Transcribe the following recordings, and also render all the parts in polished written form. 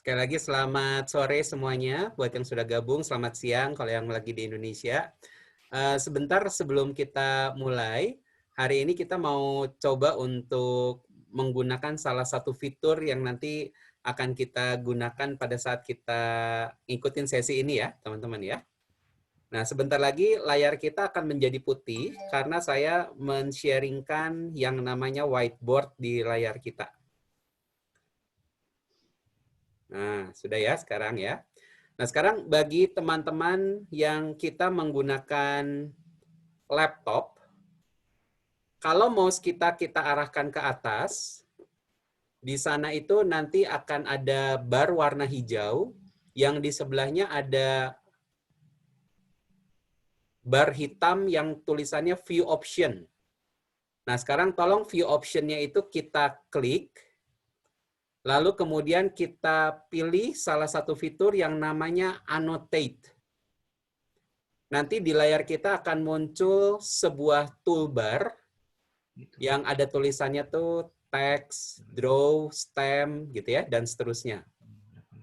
Sekali lagi selamat sore semuanya buat yang sudah gabung, selamat siang kalau yang lagi di Indonesia. Sebentar sebelum kita mulai, hari ini kita mau coba untuk menggunakan salah satu fitur yang nanti akan kita gunakan pada saat kita ngikutin sesi ini ya, teman-teman ya. Nah, sebentar lagi layar kita akan menjadi putih karena saya men-sharingkan yang namanya whiteboard di layar kita. Nah, sudah ya sekarang ya. Nah, sekarang bagi teman-teman yang kita menggunakan laptop, kalau mouse kita arahkan ke atas, di sana itu nanti akan ada bar warna hijau, yang di sebelahnya ada bar hitam yang tulisannya view option. Nah, sekarang tolong view option-nya itu kita klik, lalu kemudian kita pilih salah satu fitur yang namanya annotate. Nanti di layar kita akan muncul sebuah toolbar yang ada tulisannya tuh text, draw, stem, gitu ya, dan seterusnya.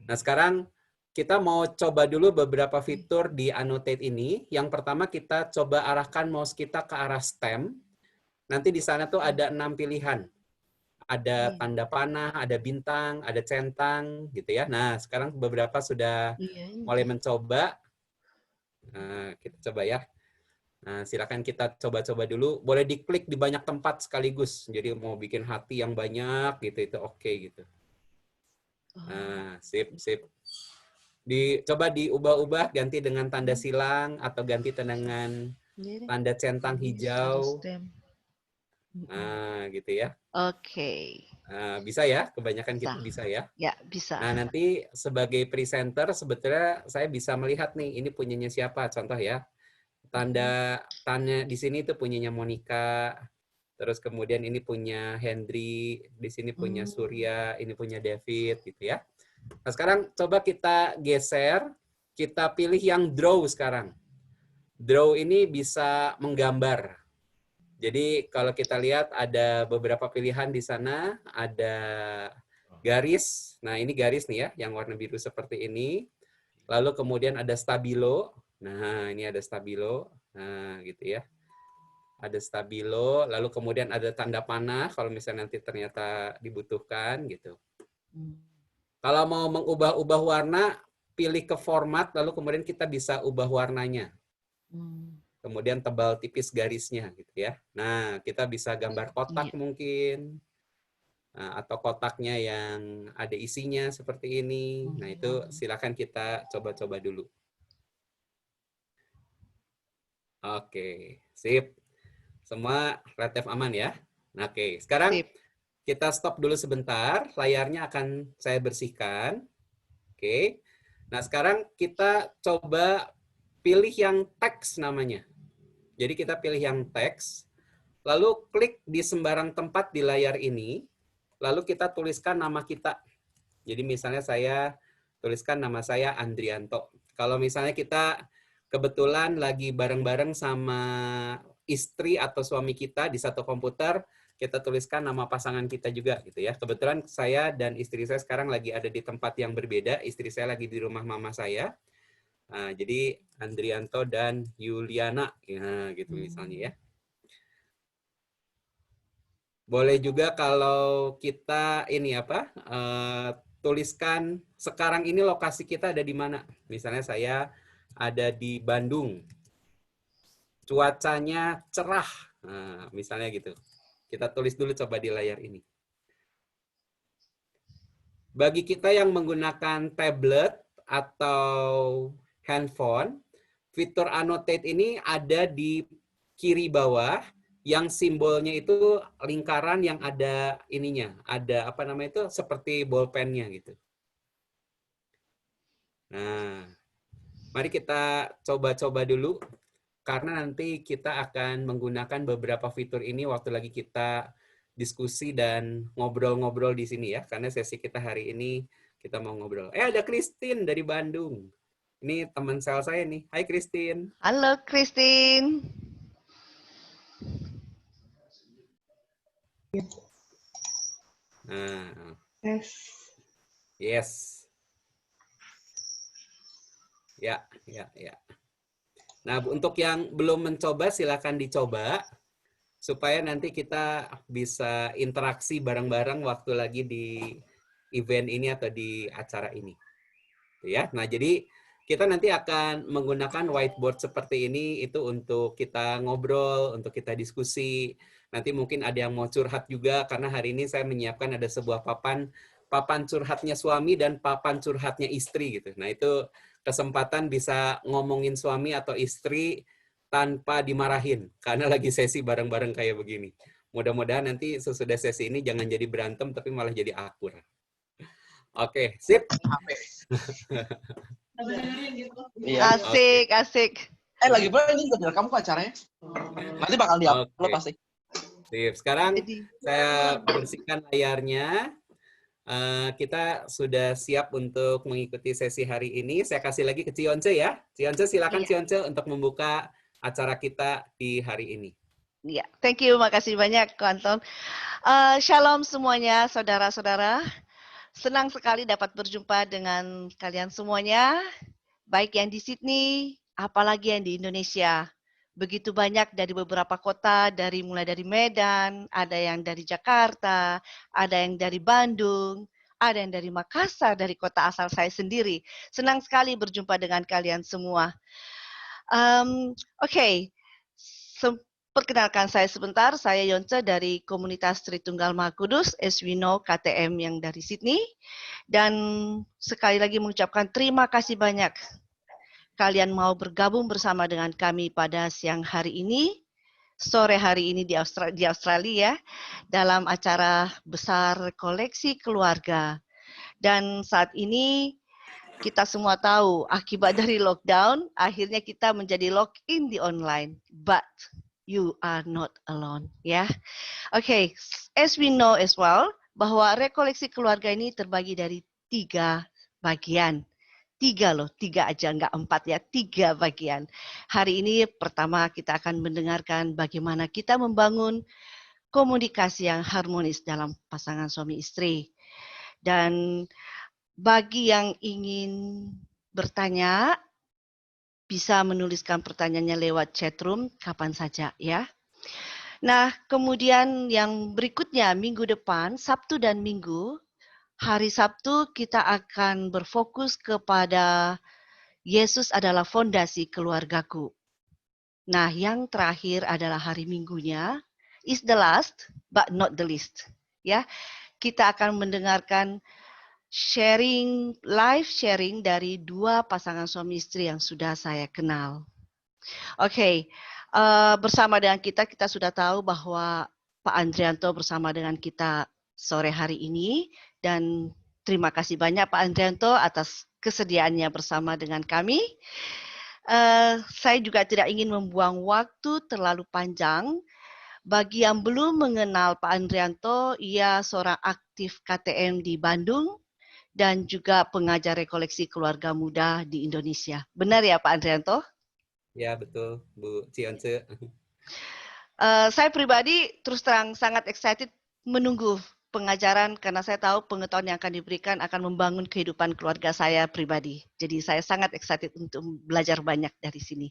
Nah, sekarang kita mau coba dulu beberapa fitur di annotate ini. Yang pertama kita coba arahkan mouse kita ke arah stem. Nanti di sana tuh ada 6 pilihan. Ada tanda panah, ada bintang, ada centang, gitu ya. Nah, sekarang beberapa sudah mulai mencoba. Nah, kita coba ya. Nah, silakan kita coba-coba dulu. Boleh diklik di banyak tempat sekaligus. Jadi mau bikin hati yang banyak gitu itu oke gitu. Nah, sip, sip. Coba diubah-ubah ganti dengan tanda silang atau ganti dengan tanda centang hijau. Nah, gitu ya. Oke. Nah, bisa ya, kebanyakan Bisa. gitu bisa ya. Ya, bisa. Nah, nanti sebagai presenter sebetulnya saya bisa melihat nih ini punyanya siapa contoh ya. Tanda di sini itu punyanya Monica, terus kemudian ini punya Hendry, di sini punya Surya, ini punya David gitu ya. Nah, sekarang coba kita geser, kita pilih yang draw sekarang. Draw ini bisa menggambar. Jadi kalau kita lihat ada beberapa pilihan di sana, ada garis. Nah, ini garis nih ya, yang warna biru seperti ini. Lalu kemudian ada stabilo. Nah, ini ada stabilo. Nah, gitu ya. Ada stabilo, lalu kemudian ada tanda panah kalau misalnya nanti ternyata dibutuhkan gitu. Kalau mau mengubah-ubah warna, pilih ke format, lalu kemudian kita bisa ubah warnanya. Kemudian tebal tipis garisnya gitu ya. Nah, kita bisa gambar kotak mungkin. Nah, atau kotaknya yang ada isinya seperti ini. Nah, itu silakan kita coba-coba dulu. Oke, sip. Semua relatif aman ya. Nah, oke, sekarang Sip. kita stop dulu sebentar. Layarnya akan saya bersihkan. Oke. Nah, sekarang kita coba pilih yang teks namanya. Jadi kita pilih yang teks, lalu klik di sembarang tempat di layar ini, lalu kita tuliskan nama kita. Jadi misalnya saya tuliskan nama saya Andrianto. Kalau misalnya kita kebetulan lagi bareng-bareng sama istri atau suami kita di satu komputer, kita tuliskan nama pasangan kita juga gitu ya. Kebetulan saya dan istri saya sekarang lagi ada di tempat yang berbeda. Istri saya lagi di rumah mama saya. Nah, jadi Andrianto dan Yuliana, ya, gitu misalnya ya. Boleh juga kalau kita ini apa, tuliskan sekarang ini lokasi kita ada di mana. Misalnya saya ada di Bandung, cuacanya cerah, nah, misalnya gitu. Kita tulis dulu coba di layar ini. Bagi kita yang menggunakan tablet atau handphone, fitur annotate ini ada di kiri bawah, yang simbolnya itu lingkaran yang ada ininya, ada apa namanya itu seperti bolpennya gitu. Nah, mari kita coba-coba dulu karena nanti kita akan menggunakan beberapa fitur ini waktu lagi kita diskusi dan ngobrol-ngobrol di sini ya, karena sesi kita hari ini kita mau ngobrol. Ada Christine dari Bandung. Ini teman sel saya nih. Hai Christine. Halo, Christine. Nah, Yes. yes. Ya, ya, ya. Nah, untuk yang belum mencoba, silakan dicoba supaya nanti kita bisa interaksi bareng-bareng waktu lagi di event ini atau di acara ini. Ya, nah jadi kita nanti akan menggunakan whiteboard seperti ini itu untuk kita ngobrol, untuk kita diskusi. Nanti mungkin ada yang mau curhat juga karena hari ini saya menyiapkan ada sebuah papan curhatnya suami dan papan curhatnya istri gitu. Nah, itu kesempatan bisa ngomongin suami atau istri tanpa dimarahin karena lagi sesi bareng-bareng kayak begini. Mudah-mudahan nanti sesudah sesi ini jangan jadi berantem tapi malah jadi akur. Oke, sip. Iya. Asik, asik. Lagi pula ini juga direkam kok acaranya. Nanti bakal di-upload pasti. Sip. Sekarang Jadi, saya bersihkan layarnya. Kita sudah siap untuk mengikuti sesi hari ini. Saya kasih lagi ke Cionce ya. Cionce, silakan iya. Cionce untuk membuka acara kita di hari ini. Ya, thank you, makasih banyak, Ko Anton. Shalom semuanya, saudara-saudara. Senang sekali dapat berjumpa dengan kalian semuanya, baik yang di Sydney, apalagi yang di Indonesia. Begitu banyak dari beberapa kota, mulai dari Medan, ada yang dari Jakarta, ada yang dari Bandung, ada yang dari Makassar, dari kota asal saya sendiri. Senang sekali berjumpa dengan kalian semua. Oke, perkenalkan saya sebentar, saya Yonce dari komunitas Tritunggal Maha Kudus, as we know KTM yang dari Sydney. Dan sekali lagi mengucapkan terima kasih banyak kalian mau bergabung bersama dengan kami pada siang hari ini, sore hari ini di Australia, dalam acara besar koleksi keluarga. Dan saat ini kita semua tahu akibat dari lockdown, akhirnya kita menjadi lock-in di online. But you are not alone, ya. Okay, as we know as well, bahwa rekoleksi keluarga ini terbagi dari 3 bagian. 3 loh, 3 aja, enggak 4 ya, 3 bagian. Hari ini pertama kita akan mendengarkan bagaimana kita membangun komunikasi yang harmonis dalam pasangan suami istri. Dan bagi yang ingin bertanya, bisa menuliskan pertanyaannya lewat chatroom kapan saja ya. Nah, kemudian yang berikutnya minggu depan, Sabtu dan Minggu, hari Sabtu kita akan berfokus kepada Yesus adalah fondasi keluargaku. Nah, yang terakhir adalah hari Minggunya, is the last but not the least. Ya, kita akan mendengarkan live sharing dari 2 pasangan suami istri yang sudah saya kenal. Oke, bersama dengan kita sudah tahu bahwa Pak Andrianto bersama dengan kita sore hari ini, dan terima kasih banyak Pak Andrianto atas kesediaannya bersama dengan kami. Saya juga tidak ingin membuang waktu terlalu panjang. Bagi yang belum mengenal Pak Andrianto, ia seorang aktif KTM di Bandung dan juga pengajar rekoleksi keluarga muda di Indonesia. Benar ya Pak Andrianto? Ya, betul, Bu Cionce. Saya pribadi terus terang sangat excited menunggu pengajaran karena saya tahu pengetahuan yang akan diberikan akan membangun kehidupan keluarga saya pribadi. Jadi saya sangat excited untuk belajar banyak dari sini.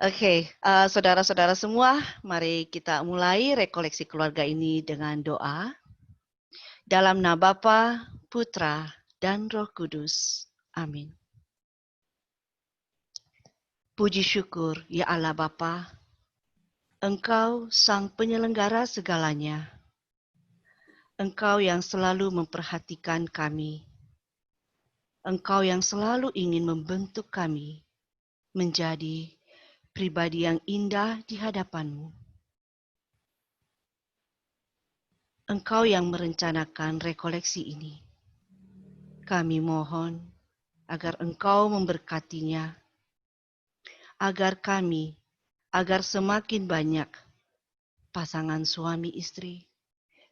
Oke, saudara-saudara semua, mari kita mulai rekoleksi keluarga ini dengan doa. Dalam nama Bapa, Putra, dan Roh Kudus. Amin. Puji syukur, ya Allah Bapa, Engkau Sang Penyelenggara segalanya. Engkau yang selalu memperhatikan kami. Engkau yang selalu ingin membentuk kami menjadi pribadi yang indah di hadapan-Mu. Engkau yang merencanakan rekoleksi ini. Kami mohon agar Engkau memberkatinya, agar semakin banyak pasangan suami istri,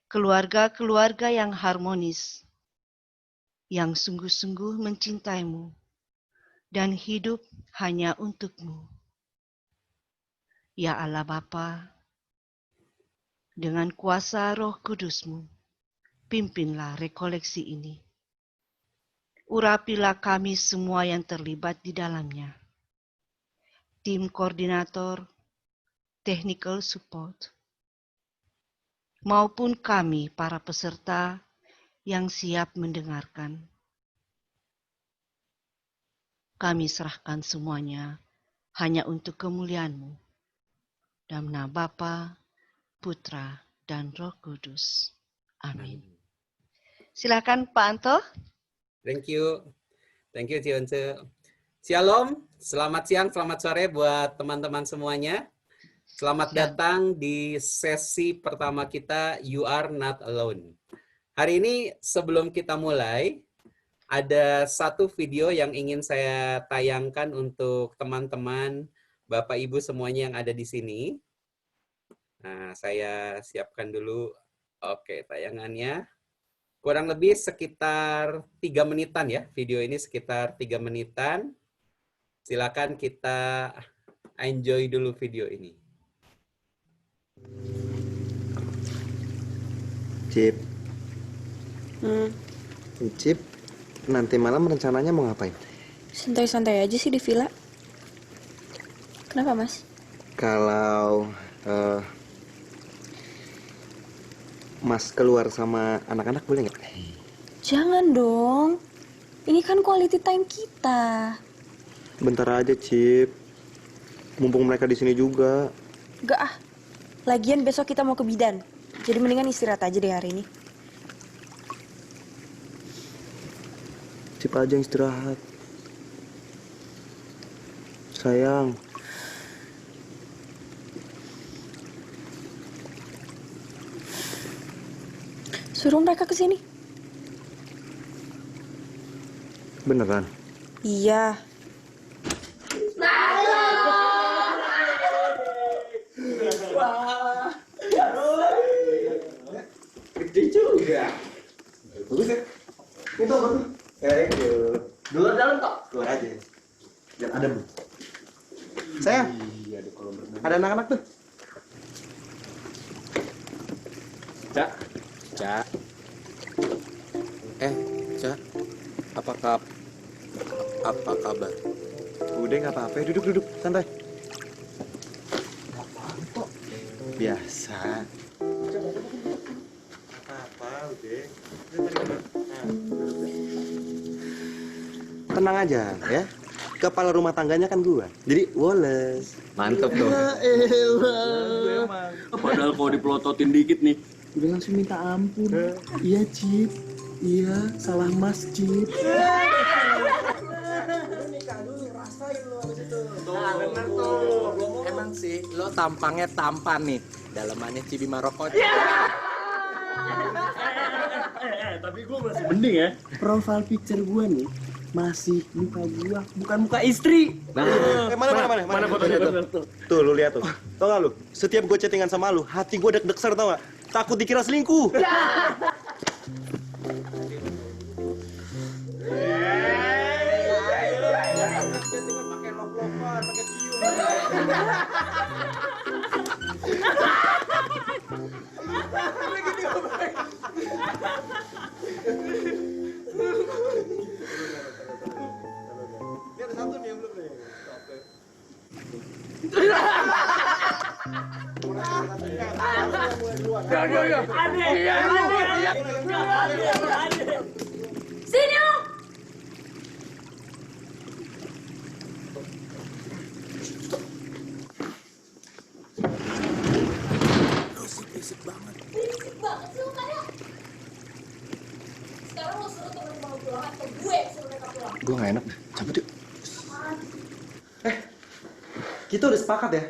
keluarga-keluarga yang harmonis, yang sungguh-sungguh mencintai-Mu dan hidup hanya untuk-Mu. Ya Allah Bapa, dengan kuasa Roh Kudus-Mu, pimpinlah rekoleksi ini. Urapilah kami semua yang terlibat di dalamnya. Tim koordinator, technical support, maupun kami para peserta yang siap mendengarkan. Kami serahkan semuanya hanya untuk kemuliaan-Mu. Dalam nama Bapa, Putra, dan Roh Kudus. Amin. Silakan Pak Anto. Thank you. Thank you, Cionce. Shalom, selamat siang, selamat sore buat teman-teman semuanya. Selamat datang di sesi pertama kita, You Are Not Alone. Hari ini sebelum kita mulai, ada satu video yang ingin saya tayangkan untuk teman-teman, Bapak Ibu semuanya yang ada di sini. Nah, saya siapkan dulu. Oke, tayangannya. Kurang lebih sekitar 3 menitan ya. Video ini sekitar 3 menitan. Silakan kita enjoy dulu video ini. Cip. Cip, nanti malam rencananya mau ngapain? Santai-santai aja sih di villa. Kenapa, Mas? Kalau Mas keluar sama anak-anak boleh nggak? Jangan dong. Ini kan quality time kita. Bentar aja, Cip. Mumpung mereka di sini juga. Gak ah. Lagian besok kita mau ke bidan. Jadi mendingan istirahat aja deh hari ini. Cip aja yang istirahat. Sayang. Suruh mereka ke sini. Beneran? Iya. Gede juga. Bagus ya? Itu apa tuh? Itu. Luar dalam toh? Luar aja. Biar adem. Sayang. Ada anak-anak tuh. Cak, Cak. Cak. Apa kabar? Udah nggak apa-apa, duduk, santai. Biasa. Apa, udah. Tenang aja, ya. Kepala rumah tangganya kan gua. Jadi Wallace. Mantep tuh. Padahal kalau dipelototin dikit nih, udah langsung minta ampun. Iya, Cip. Iya, salah Mas, Cip. Nah, bener tuh. Emang sih, lo tampangnya tampan nih. Dalamannya Cibi Maroko. Tapi gue masih mending ya. Profile picture gue nih masih muka gua, bukan muka istri. Nah, mana fotonya tuh? Tuh, lu lihat tuh. Tau gak lu? Setiap gue chattingan sama lu, hati gue deg-deg ser, tau gak? Takut dikira selingkuh. Sini lo. Berisik banget. Berisik banget sih lu kayak. Sekarang lo suruh temen mau pulang atau gue suruh mereka pulang? Gue gak enak deh, cabut yuk. Kita udah sepakat ya.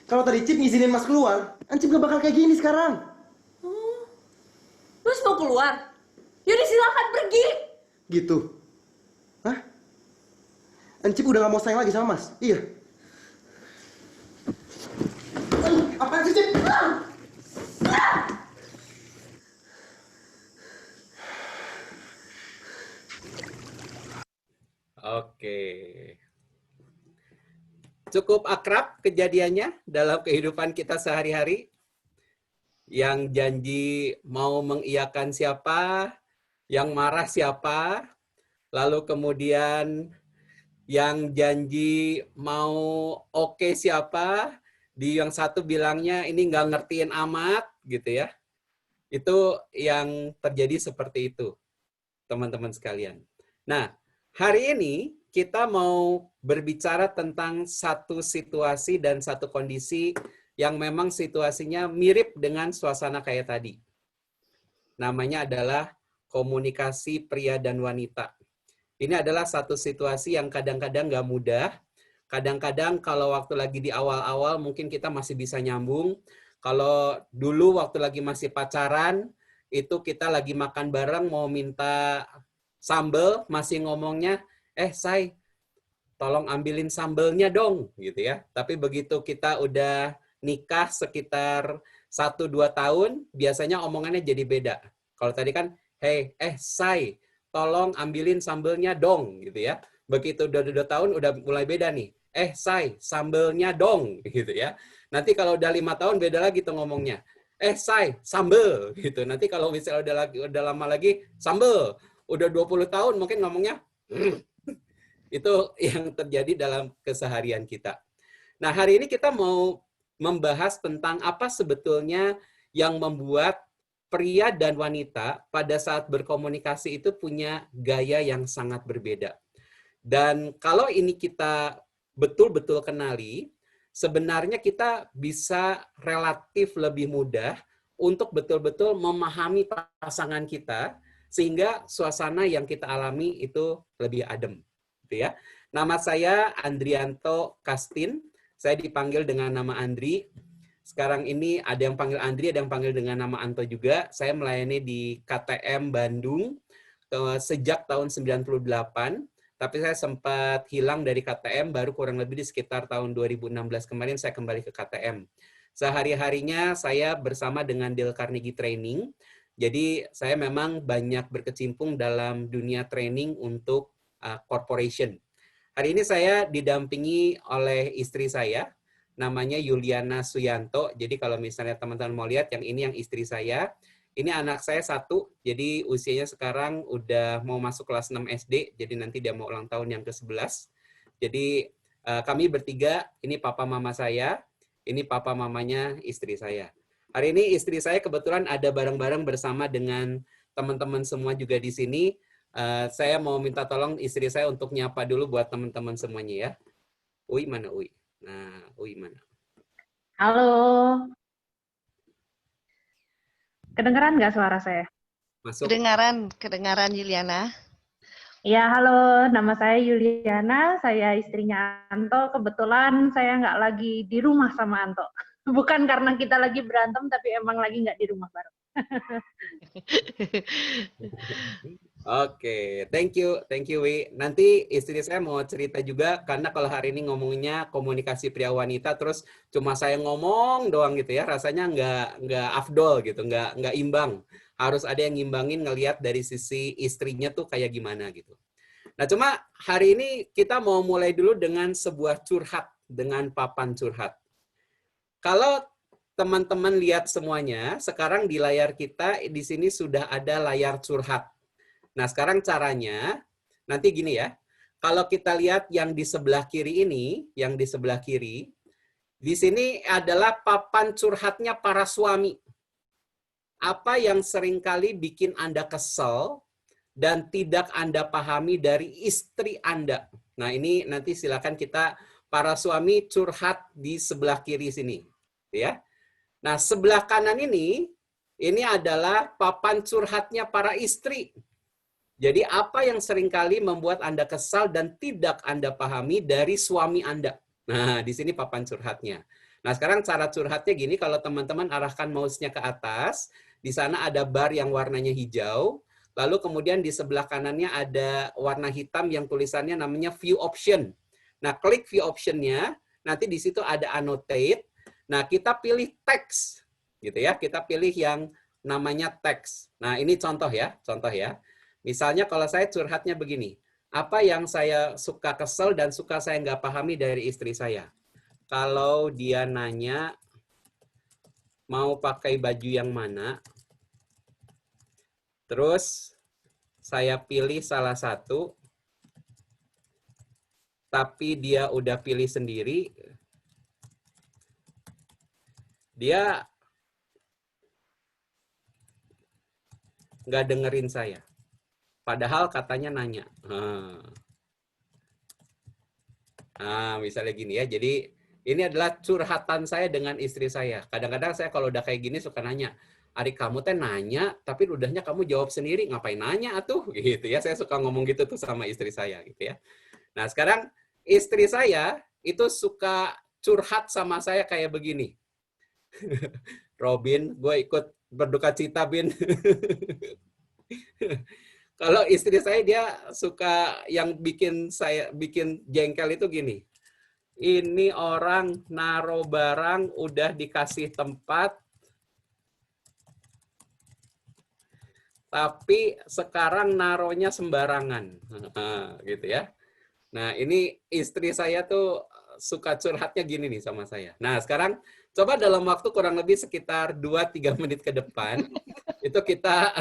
Kalau tadi Cip ngizinin Mas keluar, Cip gak bakal kayak gini sekarang. Mas mau keluar? Yaudah silakan pergi. Gitu. Hah? Cip udah gak mau sayang lagi sama Mas? Iya. Apaan sih, Cip? Oke. Cukup akrab kejadiannya dalam kehidupan kita sehari-hari. Yang janji mau mengiyakan siapa, yang marah siapa. lalu kemudian yang janji mau oke siapa, di yang satu bilangnya ini nggak ngertiin amat, gitu ya. Itu yang terjadi seperti itu, teman-teman sekalian. Nah, hari ini kita mau berbicara tentang satu situasi dan satu kondisi yang memang situasinya mirip dengan suasana kayak tadi. Namanya adalah komunikasi pria dan wanita. Ini adalah satu situasi yang kadang-kadang nggak mudah. Kadang-kadang kalau waktu lagi di awal-awal mungkin kita masih bisa nyambung. Kalau dulu waktu lagi masih pacaran, itu kita lagi makan bareng mau minta sambel, masih ngomongnya, say, tolong ambilin sambelnya dong, gitu ya. Tapi begitu kita udah nikah sekitar 1-2 tahun, biasanya omongannya jadi beda. Kalau tadi kan, say, tolong ambilin sambelnya dong, gitu ya. Begitu udah 2 tahun udah mulai beda nih. Say, sambelnya dong, gitu ya. Nanti kalau udah 5 tahun beda lagi tuh ngomongnya. Say, sambel, gitu. Nanti kalau misalnya udah lama lagi, sambel. Udah 20 tahun mungkin ngomongnya, itu yang terjadi dalam keseharian kita. Nah, hari ini kita mau membahas tentang apa sebetulnya yang membuat pria dan wanita pada saat berkomunikasi itu punya gaya yang sangat berbeda. Dan kalau ini kita betul-betul kenali, sebenarnya kita bisa relatif lebih mudah untuk betul-betul memahami pasangan kita, sehingga suasana yang kita alami itu lebih adem. Gitu ya. Nama saya Andrianto Kastin, saya dipanggil dengan nama Andri. Sekarang ini ada yang panggil Andri, ada yang panggil dengan nama Anto juga. Saya melayani di KTM Bandung sejak tahun 98, tapi saya sempat hilang dari KTM baru kurang lebih di sekitar tahun 2016 kemarin saya kembali ke KTM. Sehari-harinya saya bersama dengan Dale Carnegie Training. Jadi saya memang banyak berkecimpung dalam dunia training untuk corporation. Hari ini saya didampingi oleh istri saya, namanya Yuliana Suyanto. Jadi kalau misalnya teman-teman mau lihat, yang ini yang istri saya. Ini anak saya 1, jadi usianya sekarang udah mau masuk kelas 6 SD, jadi nanti dia mau ulang tahun yang ke-11. Jadi kami bertiga, ini papa mama saya, ini papa mamanya istri saya. Hari ini istri saya kebetulan ada bareng-bareng bersama dengan teman-teman semua juga di sini. Saya mau minta tolong istri saya untuk nyapa dulu buat teman-teman semuanya ya. Uy, mana Uy? Nah, Uy mana? Halo. Kedengeran nggak suara saya? Masuk. Kedengaran Yuliana. Ya, halo. Nama saya Yuliana, saya istrinya Anto. Kebetulan saya nggak lagi di rumah sama Anto. Bukan karena kita lagi berantem, tapi emang lagi nggak di rumah bareng. Oke, thank you Wi. Nanti istri saya mau cerita juga, karena kalau hari ini ngomongnya komunikasi pria wanita, terus cuma saya ngomong doang gitu ya, rasanya nggak afdol gitu, nggak imbang. Harus ada yang ngimbangin, ngelihat dari sisi istrinya tuh kayak gimana gitu. Nah, cuma hari ini kita mau mulai dulu dengan sebuah curhat, dengan papan curhat. Kalau teman-teman lihat semuanya, sekarang di layar kita di sini sudah ada layar curhat. Nah, sekarang caranya, nanti gini ya, kalau kita lihat yang di sebelah kiri ini, yang di sebelah kiri, di sini adalah papan curhatnya para suami. Apa yang seringkali bikin Anda kesel dan tidak Anda pahami dari istri Anda. Nah, ini nanti silakan kita, para suami curhat di sebelah kiri sini. Ya. Nah, sebelah kanan ini adalah papan curhatnya para istri. Jadi apa yang seringkali membuat Anda kesal dan tidak Anda pahami dari suami Anda. Nah, di sini papan curhatnya. Nah, sekarang cara curhatnya gini, kalau teman-teman arahkan mouse-nya ke atas, di sana ada bar yang warnanya hijau, lalu kemudian di sebelah kanannya ada warna hitam yang tulisannya namanya view option. Nah, klik view option-nya, nanti di situ ada annotate. Nah, kita pilih teks, gitu ya. Kita pilih yang namanya teks. Nah, ini contoh ya. Misalnya kalau saya curhatnya begini, apa yang saya suka kesel dan suka saya nggak pahami dari istri saya? Kalau dia nanya mau pakai baju yang mana, terus saya pilih salah satu, tapi dia udah pilih sendiri, dia nggak dengerin saya. Padahal katanya nanya. Misalnya gini ya. Jadi ini adalah curhatan saya dengan istri saya. Kadang-kadang saya kalau udah kayak gini suka nanya, adik kamu teh nanya, tapi udahnya kamu jawab sendiri, ngapain nanya atuh? Gitu ya. Saya suka ngomong gitu tuh sama istri saya gitu ya. Nah sekarang istri saya itu suka curhat sama saya kayak begini. Robin, gue ikut berduka cita, Bin. Kalau istri saya dia suka yang bikin jengkel itu gini. Ini orang naro barang udah dikasih tempat, tapi sekarang naronya sembarangan, gitu ya. Nah ini istri saya tuh suka curhatnya gini nih sama saya. Nah sekarang coba dalam waktu kurang lebih sekitar 2-3 menit ke depan itu kita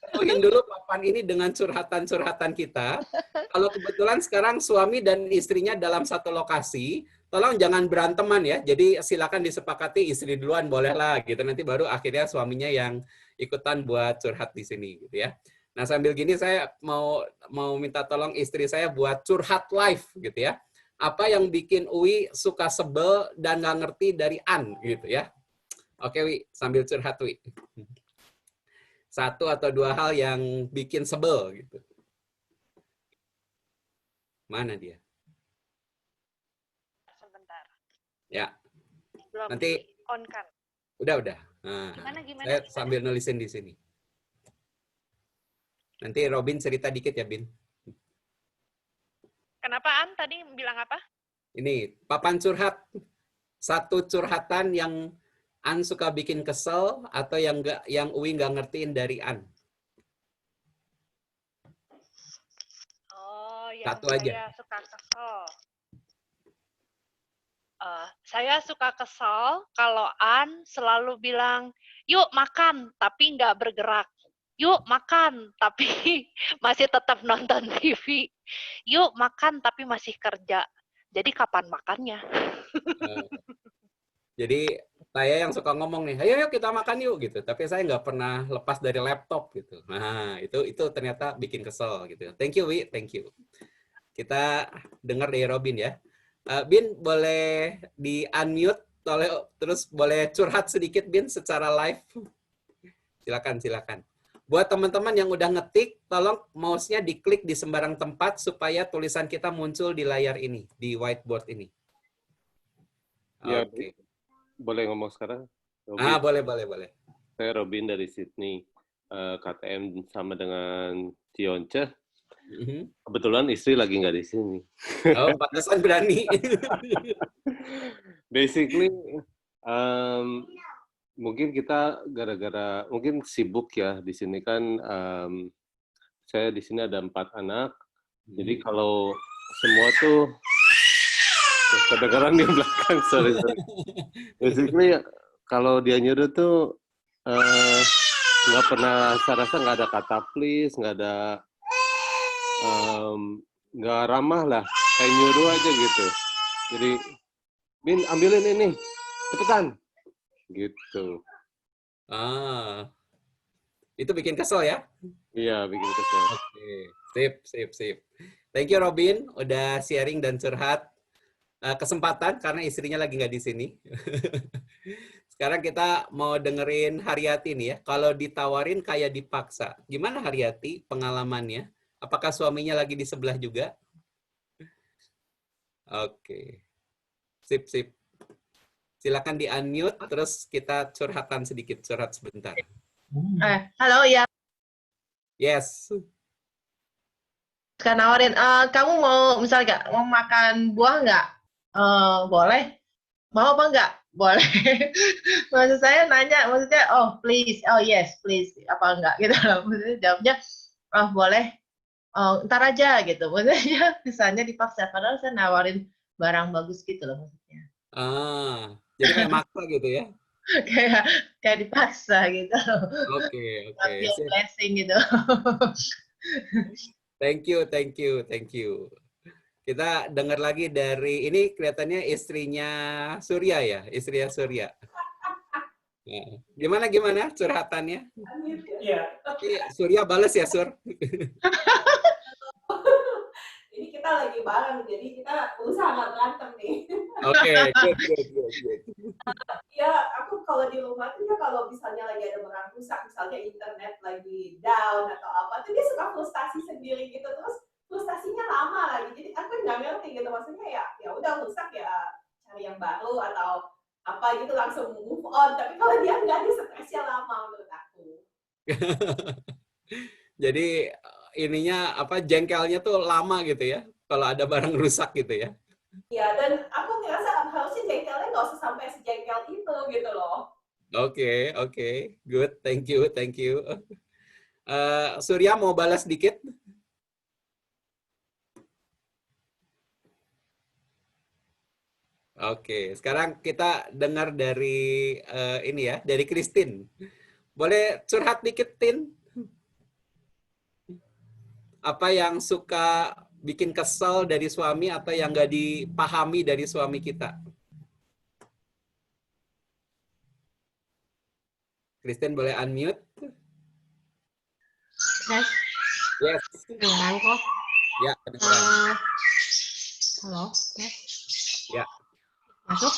penuhin dulu papan ini dengan curhatan-curhatan kita. Kalau kebetulan sekarang suami dan istrinya dalam satu lokasi, tolong jangan beranteman ya. Jadi silakan disepakati istri duluan bolehlah gitu. Nanti baru akhirnya suaminya yang ikutan buat curhat di sini gitu ya. Nah sambil gini saya mau minta tolong istri saya buat curhat live gitu ya. Apa yang bikin Uwi suka sebel dan nggak ngerti dari An gitu ya. Oke Wi, sambil curhat Wi. 1 atau 2 hal yang bikin sebel gitu. Mana dia? Sebentar. Ya. Belum Nanti on kan. Udah. Nah, Gimana? saya sambil nulisin di sini. Nanti Robin cerita dikit ya, Bin. Kenapa An tadi bilang apa? Ini papan curhat. 1 curhatan yang An suka bikin kesel atau yang Uwi nggak ngertiin dari An. Oh, yang 1 aja. saya suka kesel. Saya suka kesel kalau An selalu bilang, yuk makan, tapi nggak bergerak. Yuk makan, tapi masih tetap nonton TV. Yuk makan, tapi masih kerja. Jadi kapan makannya? Jadi saya yang suka ngomong nih, ayo kita makan yuk gitu. Tapi saya nggak pernah lepas dari laptop gitu. Nah itu ternyata bikin kesel gitu. Thank you Wi, thank you. Kita dengar dari Robin ya. Bin boleh di unmute, terus boleh curhat sedikit Bin secara live. Silakan. Buat teman-teman yang udah ngetik, tolong mouse-nya diklik di sembarang tempat supaya tulisan kita muncul di layar ini, di whiteboard ini. Ya, Oke. Boleh ngomong sekarang? Boleh. Saya Robin dari Sydney, KTM sama dengan Tionce. Kebetulan istri lagi nggak di sini. Oh, pantesan berani. Basically, mungkin kita mungkin sibuk ya di sini kan. Saya di sini ada 4 anak. Jadi kalau semua tuh kedengaran di belakang, sorry. Basically kalau dia nyuruh tuh nggak pernah, saya rasa nggak ada kata please, nggak ada, nggak ramah lah, kayak nyuruh aja gitu. Jadi, Bin ambilin ini, cepetan, gitu. Itu bikin kesel ya? Iya, bikin kesel. Oke, sip. Thank you Robin, udah sharing dan curhat. Kesempatan karena istrinya lagi nggak di sini. Sekarang kita mau dengerin Haryati nih ya. Kalau ditawarin kayak dipaksa. Gimana Haryati pengalamannya? Apakah suaminya lagi di sebelah juga? Oke. Sip. Silakan di-unmute terus kita curhat sebentar. Halo ya. Yes. Sekarang nawarin, kamu mau misalnya mau makan buah nggak? Boleh. Mau apa nggak? Boleh. Maksud saya nanya, maksudnya please, yes please, apa enggak gitu loh. Maksudnya jawabnya boleh. Ntar aja gitu. Maksudnya misalnya dipaksa, padahal saya nawarin barang bagus gitu loh maksudnya. Jadi kayak maksa gitu ya? kayak dipaksa gitu. Oke. Blessing gitu. Thank you. Kita dengar lagi dari ini kelihatannya istrinya Surya ya, istrinya Surya. Nah, gimana curhatannya? Iya. Surya balas ya, Sur. Ini kita lagi bareng, jadi kita berusaha nggak berantem nih. Oke, good. Ya, aku kalau di rumah tuh ya kalau misalnya lagi ada barang rusak, misalnya internet lagi down atau apa, tuh dia suka frustasi sendiri gitu, terus frustasinya lama lagi. Jadi aku nggak ngerti gitu, maksudnya ya udah rusak ya cari yang baru atau apa gitu langsung move on. Tapi kalau dia nggak, dia stresnya lama menurut aku. Jadi ininya apa jengkelnya tuh lama gitu ya, kalau ada barang rusak gitu ya. Ya, dan aku ngerasa harusnya jengkelnya nggak usah sampai sejengkel itu gitu loh. Oke, good, thank you. Surya mau balas dikit? Oke, sekarang kita dengar dari ini ya, dari Christine. Boleh curhat dikit, Tin? Apa yang suka bikin kesel dari suami atau yang nggak dipahami dari suami kita? Christine boleh unmute? Yes. Yes. Kedengeran kok. Ya, kedengeran. Halo, yes. Ya. Masuk.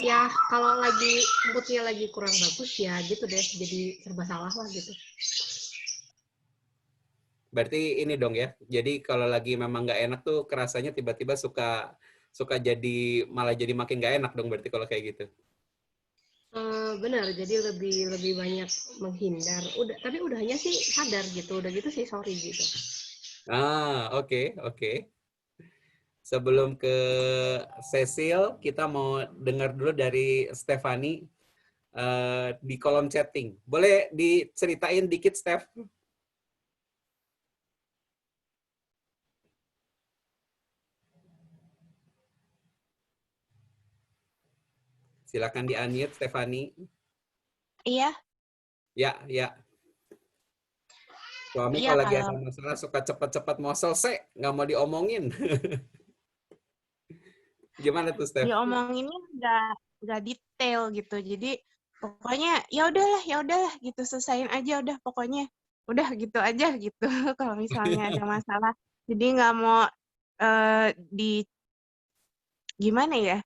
Ya, kalau lagi moodnya lagi kurang bagus ya gitu deh, jadi serba salah lah gitu. Berarti ini dong ya. Jadi kalau lagi memang nggak enak tuh kerasanya tiba-tiba suka jadi malah jadi makin nggak enak dong berarti kalau kayak gitu. Benar, jadi lebih banyak menghindar. Tapi udahnya sih sadar gitu, udah gitu sih sorry gitu. Oke. Sebelum ke Cecil, kita mau dengar dulu dari Stefani di kolom chatting. Boleh diceritain dikit, Steph? Silakan di-unmute, Stefani. Iya. Ya. Suami Iya, kalau lagi ada kalau masalah suka cepat-cepat mau selesai, nggak mau diomongin. Gimana tuh, Steph? diomonginnya nggak detail gitu. Jadi pokoknya ya udahlah gitu, selesain aja udah pokoknya. Udah gitu aja gitu kalau misalnya ada masalah. Jadi nggak mau gimana ya?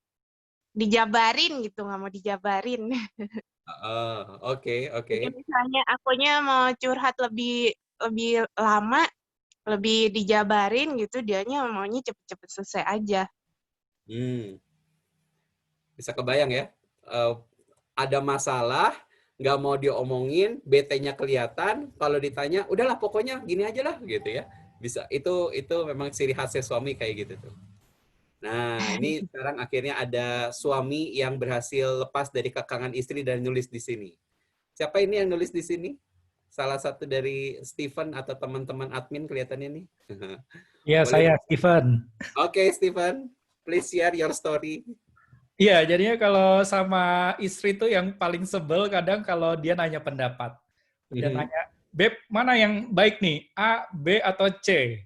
Dijabarin gitu, nggak mau dijabarin. Oke. Jadi misalnya akunya mau curhat lebih lama, lebih dijabarin gitu, dianya maunya cepet-cepet selesai aja. Bisa kebayang ya, ada masalah, nggak mau diomongin, bete-nya kelihatan, kalau ditanya, udahlah pokoknya gini aja lah gitu ya. Bisa, itu memang ciri khasnya suami kayak gitu tuh. Nah, ini sekarang akhirnya ada suami yang berhasil lepas dari kekangan istri dan nulis di sini. Siapa ini yang nulis di sini? Salah satu dari Steven atau teman-teman admin kelihatannya nih. Ya, saya Steven. Oke, Steven. Please share your story. Iya, jadinya kalau sama istri tuh yang paling sebel kadang kalau dia nanya pendapat. Dia nanya, Beb, mana yang baik nih? A, B, atau C?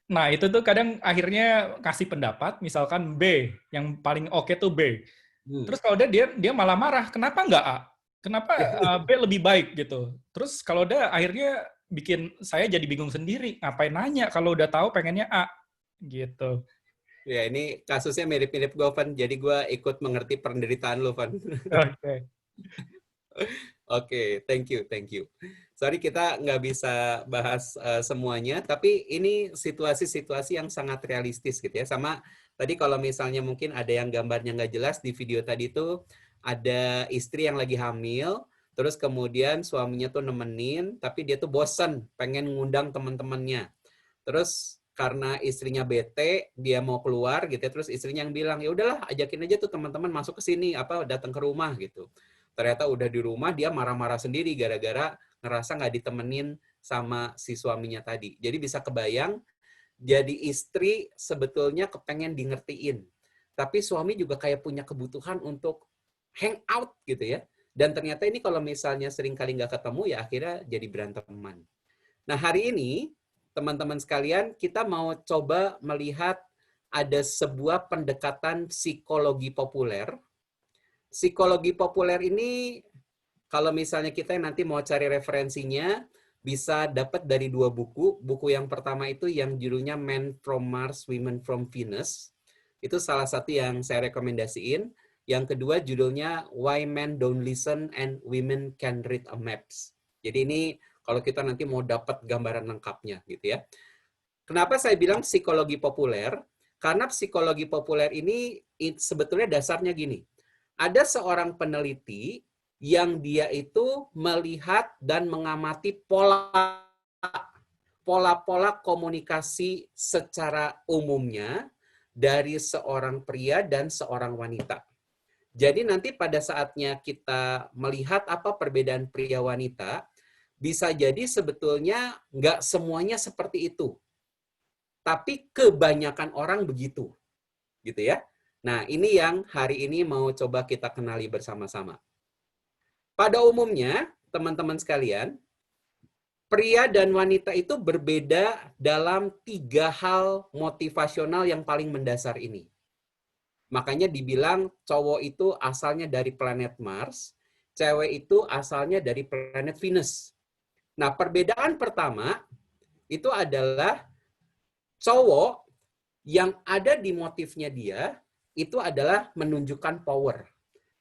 Nah, itu tuh kadang akhirnya kasih pendapat, misalkan B, yang paling oke tuh B. Terus kalau dia malah marah, kenapa nggak A? Kenapa B lebih baik gitu? Terus kalau udah akhirnya bikin saya jadi bingung sendiri, ngapain nanya kalau udah tahu pengennya A gitu. Ya, ini kasusnya mirip-mirip gue, Van. Jadi gue ikut mengerti penderitaan lo, Van. Oke, thank you. Sorry kita nggak bisa bahas semuanya, tapi ini situasi-situasi yang sangat realistis gitu ya. Sama tadi kalau misalnya mungkin ada yang gambarnya nggak jelas di video tadi itu ada istri yang lagi hamil, terus kemudian suaminya tuh nemenin, tapi dia tuh bosen, pengen ngundang teman-temannya. Terus karena istrinya bete, dia mau keluar gitu ya, terus istrinya yang bilang, ya udahlah ajakin aja tuh teman-teman masuk ke sini, datang ke rumah gitu. Ternyata udah di rumah dia marah-marah sendiri gara-gara ngerasa nggak ditemenin sama si suaminya tadi. Jadi bisa kebayang, jadi istri sebetulnya kepengen di ngertiin. Tapi suami juga kayak punya kebutuhan untuk hang out gitu ya. Dan ternyata ini kalau misalnya sering kali nggak ketemu ya akhirnya jadi beranteman. Nah hari ini teman-teman sekalian, kita mau coba melihat ada sebuah pendekatan psikologi populer. Psikologi populer ini, kalau misalnya kita nanti mau cari referensinya, bisa dapat dari 2 buku. Buku yang pertama itu yang judulnya Men from Mars, Women from Venus. Itu salah satu yang saya rekomendasiin. Yang kedua judulnya Why Men Don't Listen and Women Can Read a Maps. Jadi ini kalau kita nanti mau dapat gambaran lengkapnya gitu ya. Kenapa saya bilang psikologi populer? Karena psikologi populer ini sebetulnya dasarnya gini. Ada seorang peneliti yang dia itu melihat dan mengamati pola-pola komunikasi secara umumnya dari seorang pria dan seorang wanita. Jadi nanti pada saatnya kita melihat apa perbedaan pria wanita, bisa jadi sebetulnya nggak semuanya seperti itu. Tapi kebanyakan orang begitu. Gitu ya. Nah, ini yang hari ini mau coba kita kenali bersama-sama. Pada umumnya, teman-teman sekalian, pria dan wanita itu berbeda dalam 3 hal motivasional yang paling mendasar ini. Makanya dibilang cowok itu asalnya dari planet Mars, cewek itu asalnya dari planet Venus. Nah, perbedaan pertama itu adalah cowok yang ada di motifnya dia itu adalah menunjukkan power.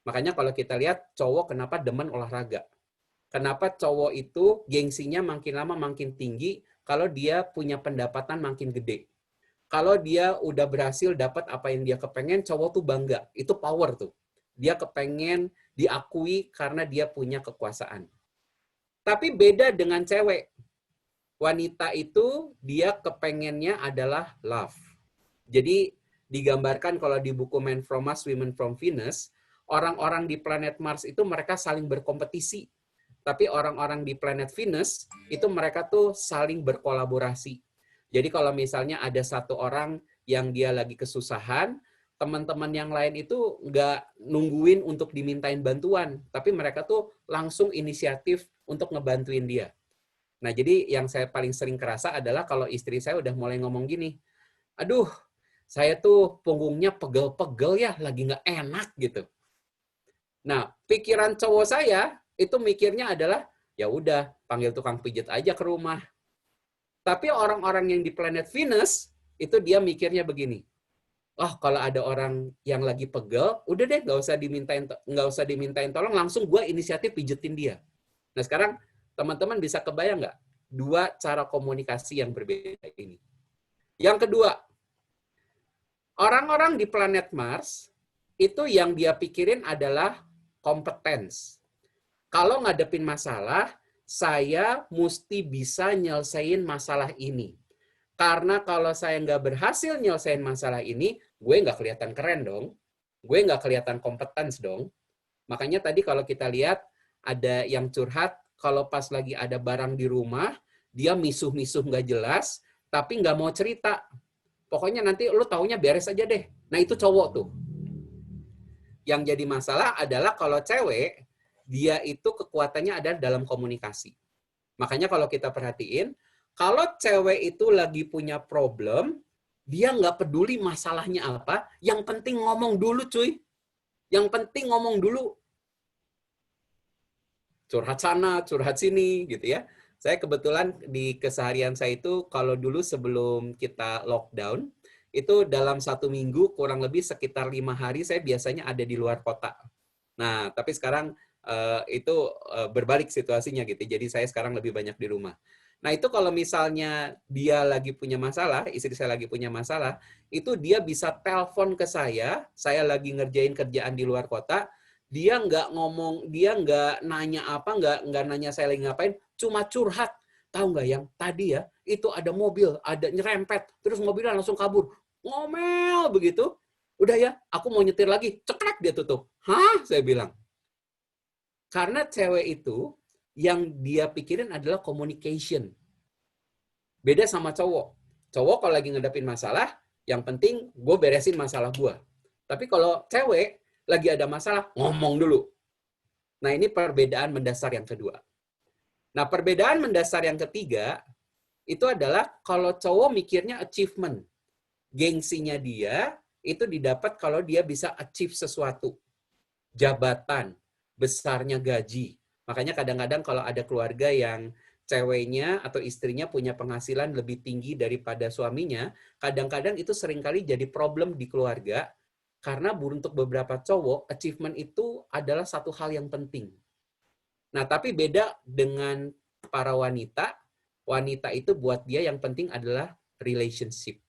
Makanya kalau kita lihat cowok kenapa demen olahraga. Kenapa cowok itu gengsinya makin lama makin tinggi kalau dia punya pendapatan makin gede. Kalau dia udah berhasil dapat apa yang dia kepengen, cowok tuh bangga. Itu power tuh. Dia kepengen diakui karena dia punya kekuasaan. Tapi beda dengan cewek. Wanita itu dia kepengennya adalah love. Jadi digambarkan kalau di buku Men from Mars, Women from Venus, orang-orang di planet Mars itu mereka saling berkompetisi. Tapi orang-orang di planet Venus itu mereka tuh saling berkolaborasi. Jadi kalau misalnya ada satu orang yang dia lagi kesusahan, teman-teman yang lain itu nggak nungguin untuk dimintain bantuan, tapi mereka tuh langsung inisiatif untuk ngebantuin dia. Nah, jadi yang saya paling sering kerasa adalah kalau istri saya udah mulai ngomong gini, aduh, saya tuh punggungnya pegel-pegel ya, lagi nggak enak gitu. Nah, pikiran cowok saya itu mikirnya adalah, ya udah, panggil tukang pijat aja ke rumah. Tapi orang-orang yang di planet Venus, itu dia mikirnya begini, oh, kalau ada orang yang lagi pegel, udah deh, nggak usah dimintain tolong, langsung gue inisiatif pijetin dia. Nah, sekarang teman-teman bisa kebayang nggak 2 cara komunikasi yang berbeda ini? Yang kedua, orang-orang di planet Mars itu yang dia pikirin adalah kompetens. Kalau ngadepin masalah, saya mesti bisa nyelesain masalah ini. Karena kalau saya nggak berhasil nyelesain masalah ini, gue nggak kelihatan keren dong. Gue nggak kelihatan kompetens dong. Makanya tadi kalau kita lihat, ada yang curhat, kalau pas lagi ada barang di rumah, dia misuh-misuh nggak jelas, tapi nggak mau cerita. Pokoknya nanti lu taunya beres aja deh. Nah, itu cowok tuh. Yang jadi masalah adalah kalau cewek, dia itu kekuatannya ada dalam komunikasi. Makanya kalau kita perhatiin, kalau cewek itu lagi punya problem, dia nggak peduli masalahnya apa, yang penting ngomong dulu cuy. Yang penting ngomong dulu. Curhat sana, curhat sini, gitu ya. Saya kebetulan di keseharian saya itu, kalau dulu sebelum kita lockdown, itu dalam 1 minggu kurang lebih sekitar 5 hari saya biasanya ada di luar kota. Nah, tapi sekarang itu berbalik situasinya gitu. Jadi saya sekarang lebih banyak di rumah. Nah, itu kalau misalnya dia lagi punya masalah, istri saya lagi punya masalah, itu dia bisa telepon ke saya lagi ngerjain kerjaan di luar kota, dia nggak ngomong, dia nggak nanya apa, nggak nanya saya lagi ngapain, cuma curhat. Tahu nggak yang tadi ya, itu ada mobil, ada nyerempet, terus mobilnya langsung kabur. Ngomel begitu, udah ya, aku mau nyetir lagi, cekrek dia tutup. Hah? Saya bilang. Karena cewek itu, yang dia pikirin adalah communication. Beda sama cowok. Cowok kalau lagi ngadepin masalah, yang penting gue beresin masalah gue. Tapi kalau cewek, lagi ada masalah, ngomong dulu. Nah, ini perbedaan mendasar yang kedua. Nah, perbedaan mendasar yang ketiga, itu adalah kalau cowok mikirnya achievement. Gengsinya dia itu didapat kalau dia bisa achieve sesuatu. Jabatan, besarnya gaji. Makanya kadang-kadang kalau ada keluarga yang ceweknya atau istrinya punya penghasilan lebih tinggi daripada suaminya, kadang-kadang itu seringkali jadi problem di keluarga, karena untuk beberapa cowok, achievement itu adalah satu hal yang penting. Nah, tapi beda dengan para wanita, wanita itu buat dia yang penting adalah relationship,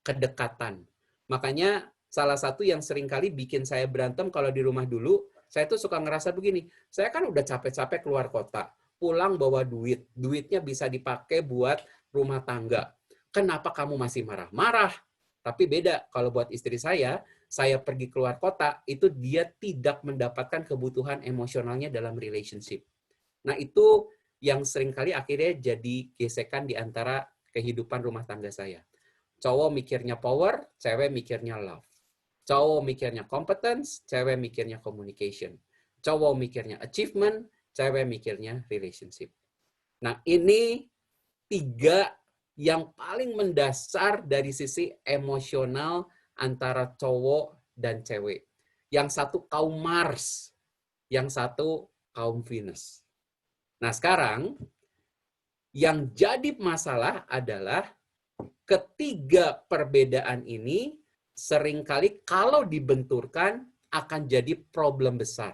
kedekatan. Makanya salah satu yang seringkali bikin saya berantem kalau di rumah dulu, saya tuh suka ngerasa begini, saya kan udah capek-capek keluar kota, pulang bawa duit, duitnya bisa dipakai buat rumah tangga. Kenapa kamu masih marah-marah? Tapi beda, kalau buat istri saya pergi keluar kota, itu dia tidak mendapatkan kebutuhan emosionalnya dalam relationship. Nah, itu yang seringkali akhirnya jadi gesekan di antara kehidupan rumah tangga saya. Cowok mikirnya power, cewek mikirnya love. Cowok mikirnya competence, cewek mikirnya communication. Cowok mikirnya achievement, cewek mikirnya relationship. Nah, ini 3 yang paling mendasar dari sisi emosional antara cowok dan cewek. Yang satu kaum Mars, yang satu kaum Venus. Nah, sekarang yang jadi masalah adalah ketiga perbedaan ini seringkali kalau dibenturkan akan jadi problem besar.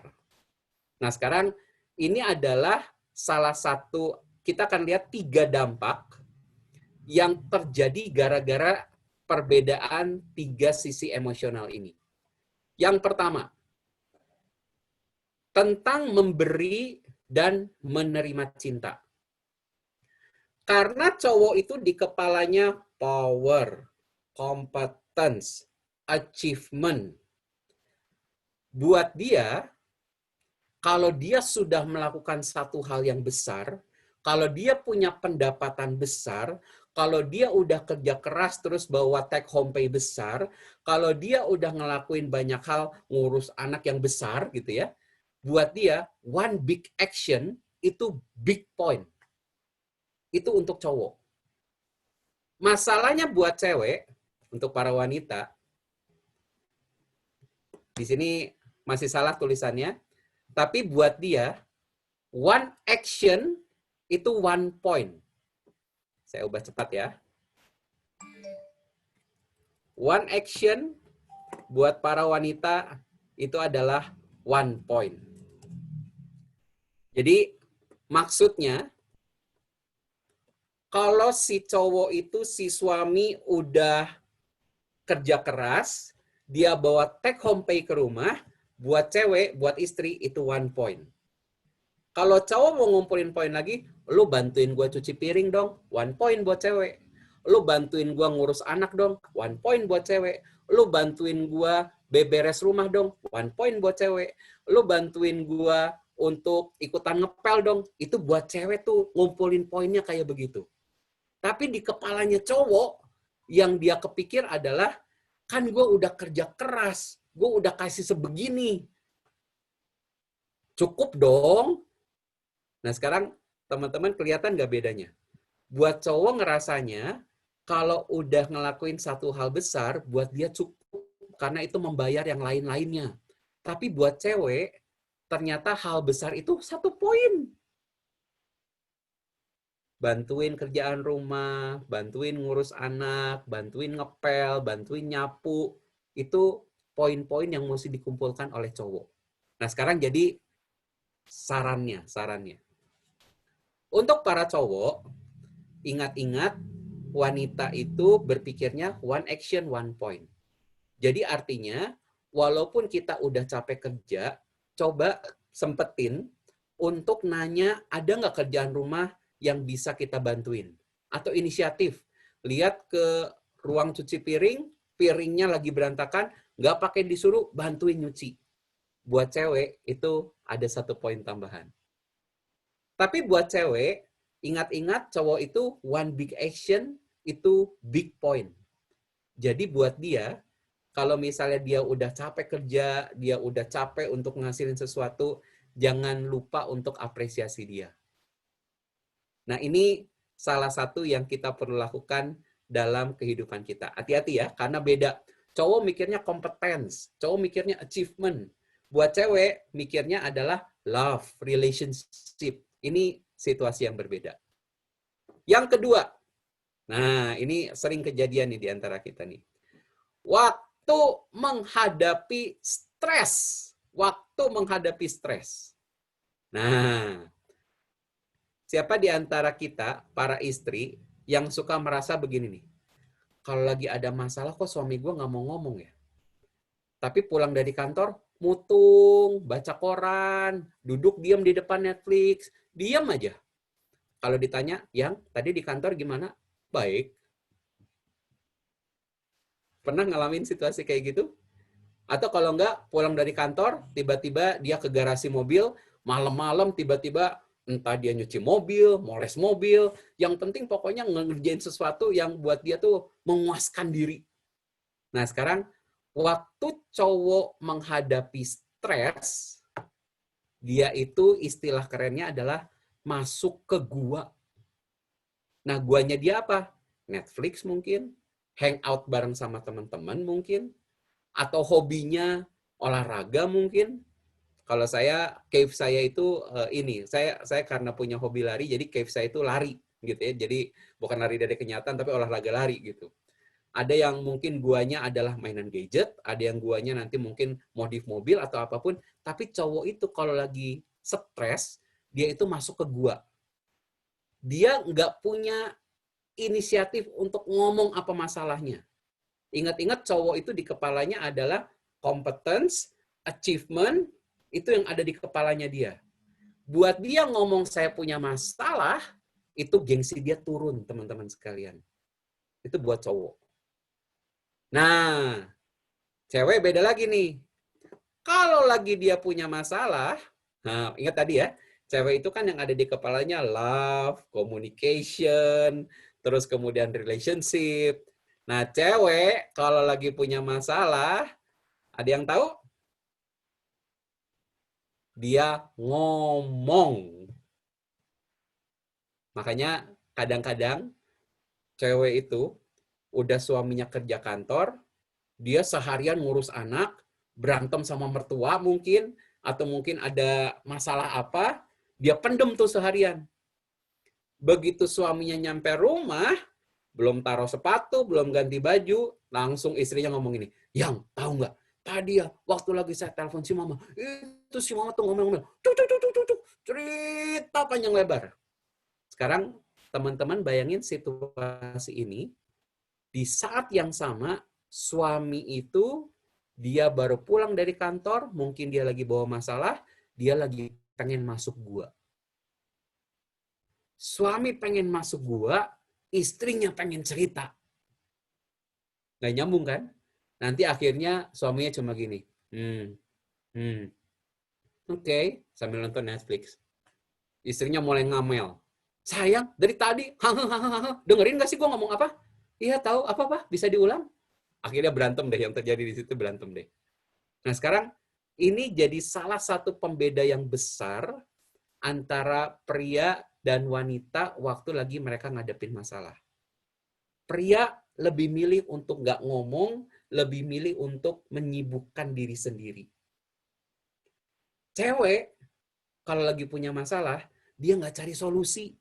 Nah, sekarang ini adalah salah satu, kita akan lihat 3 dampak yang terjadi gara-gara perbedaan 3 sisi emosional ini. Yang pertama, tentang memberi dan menerima cinta. Karena cowok itu di kepalanya power, competence, achievement. Buat dia, kalau dia sudah melakukan satu hal yang besar, kalau dia punya pendapatan besar, kalau dia udah kerja keras terus bawa take home pay besar, kalau dia udah ngelakuin banyak hal, ngurus anak yang besar gitu ya, buat dia one big action itu big point. Itu untuk cowok. Masalahnya buat cewek, untuk para wanita, di sini masih salah tulisannya, tapi buat dia one action itu one point. Saya ubah cepat ya. One action buat para wanita itu adalah one point. Jadi maksudnya kalau si cowok itu, si suami udah kerja keras, dia bawa take home pay ke rumah, buat cewek, buat istri itu one point. Kalau cowok mau ngumpulin poin lagi, lu bantuin gua cuci piring dong, one point buat cewek. Lu bantuin gua ngurus anak dong, one point buat cewek. Lu bantuin gua beberes rumah dong, one point buat cewek. Lu bantuin gua untuk ikutan ngepel dong, itu buat cewek tuh ngumpulin poinnya kayak begitu. Tapi di kepalanya cowok, yang dia kepikir adalah, kan gua udah kerja keras, gua udah kasih sebegini. Cukup dong. Nah, sekarang teman-teman kelihatan nggak bedanya? Buat cowok ngerasanya, kalau udah ngelakuin satu hal besar, buat dia cukup, karena itu membayar yang lain-lainnya. Tapi buat cewek, ternyata hal besar itu 1 poin. Bantuin kerjaan rumah, bantuin ngurus anak, bantuin ngepel, bantuin nyapu, itu poin-poin yang mesti dikumpulkan oleh cowok. Nah, sekarang jadi sarannya. Untuk para cowok, ingat-ingat wanita itu berpikirnya one action, one point. Jadi artinya, walaupun kita udah capek kerja, coba sempetin untuk nanya, ada nggak kerjaan rumah yang bisa kita bantuin? Atau inisiatif, lihat ke ruang cuci piring, piringnya lagi berantakan, nggak pakai disuruh, bantuin nyuci. Buat cewek, itu ada 1 poin tambahan. Tapi buat cewek, ingat-ingat cowok itu one big action, itu big point. Jadi buat dia, kalau misalnya dia udah capek kerja, dia udah capek untuk ngasilin sesuatu, jangan lupa untuk apresiasi dia. Nah, ini salah satu yang kita perlu lakukan dalam kehidupan kita. Hati-hati ya, karena beda. Cowok mikirnya competence, cowok mikirnya achievement. Buat cewek, mikirnya adalah love, relationship. Ini situasi yang berbeda. Yang kedua, nah ini sering kejadian nih di antara kita nih. Waktu menghadapi stres. Waktu menghadapi stres. Nah, siapa di antara kita, para istri, yang suka merasa begini nih, kalau lagi ada masalah kok suami gue nggak mau ngomong ya? Tapi pulang dari kantor, mutung, baca koran, duduk diam di depan Netflix, diam aja. Kalau ditanya, yang tadi di kantor gimana? Baik. Pernah ngalamin situasi kayak gitu? Atau kalau enggak, pulang dari kantor, tiba-tiba dia ke garasi mobil, malam-malam tiba-tiba entah dia nyuci mobil, moles mobil, yang penting pokoknya ngerjain sesuatu yang buat dia tuh memuaskan diri. Nah sekarang, waktu cowok menghadapi stres, dia itu istilah kerennya adalah masuk ke gua. Nah guanya dia apa? Netflix mungkin, hangout bareng sama teman-teman mungkin, atau hobinya olahraga mungkin. Kalau saya, cave saya itu ini, saya karena punya hobi lari, jadi cave saya itu lari gitu ya. Jadi bukan lari dari kenyataan, tapi olahraga lari gitu. Ada yang mungkin guanya adalah mainan gadget, ada yang guanya nanti mungkin modif mobil atau apapun. Tapi cowok itu kalau lagi stres, dia itu masuk ke gua. Dia nggak punya inisiatif untuk ngomong apa masalahnya. Ingat-ingat cowok itu di kepalanya adalah competence, achievement, itu yang ada di kepalanya dia. Buat dia ngomong saya punya masalah, itu gengsi dia turun, teman-teman sekalian. Itu buat cowok. Nah, cewek beda lagi nih. Kalau lagi dia punya masalah, nah ingat tadi ya, cewek itu kan yang ada di kepalanya love, communication, terus kemudian relationship. Nah, cewek kalau lagi punya masalah, ada yang tahu? Dia ngomong. Makanya kadang-kadang cewek itu udah suaminya kerja kantor, dia seharian ngurus anak, berantem sama mertua mungkin, atau mungkin ada masalah apa, dia pendem tuh seharian. Begitu suaminya nyampe rumah, belum taruh sepatu, belum ganti baju, langsung istrinya ngomong ini, yang tahu nggak? Tadi ya, waktu lagi saya telepon si mama, itu si mama tuh ngomong-ngomong, cerita panjang lebar. Sekarang teman-teman bayangin situasi ini, di saat yang sama, suami itu, dia baru pulang dari kantor, mungkin dia lagi bawa masalah, dia lagi pengen masuk gua. Suami pengen masuk gua, istrinya pengen cerita. Nggak nyambung kan? Nanti akhirnya suaminya cuma gini. Oke, sambil nonton Netflix. Istrinya mulai ngamel. Sayang, dari tadi, dengerin nggak sih gue ngomong apa? Iya tahu, apa? Bisa diulang? Akhirnya berantem deh, yang terjadi di situ berantem deh. Nah sekarang, ini jadi salah satu pembeda yang besar antara pria dan wanita waktu lagi mereka ngadepin masalah. Pria lebih milih untuk nggak ngomong, lebih milih untuk menyibukkan diri sendiri. Cewek, kalau lagi punya masalah, dia nggak cari solusi.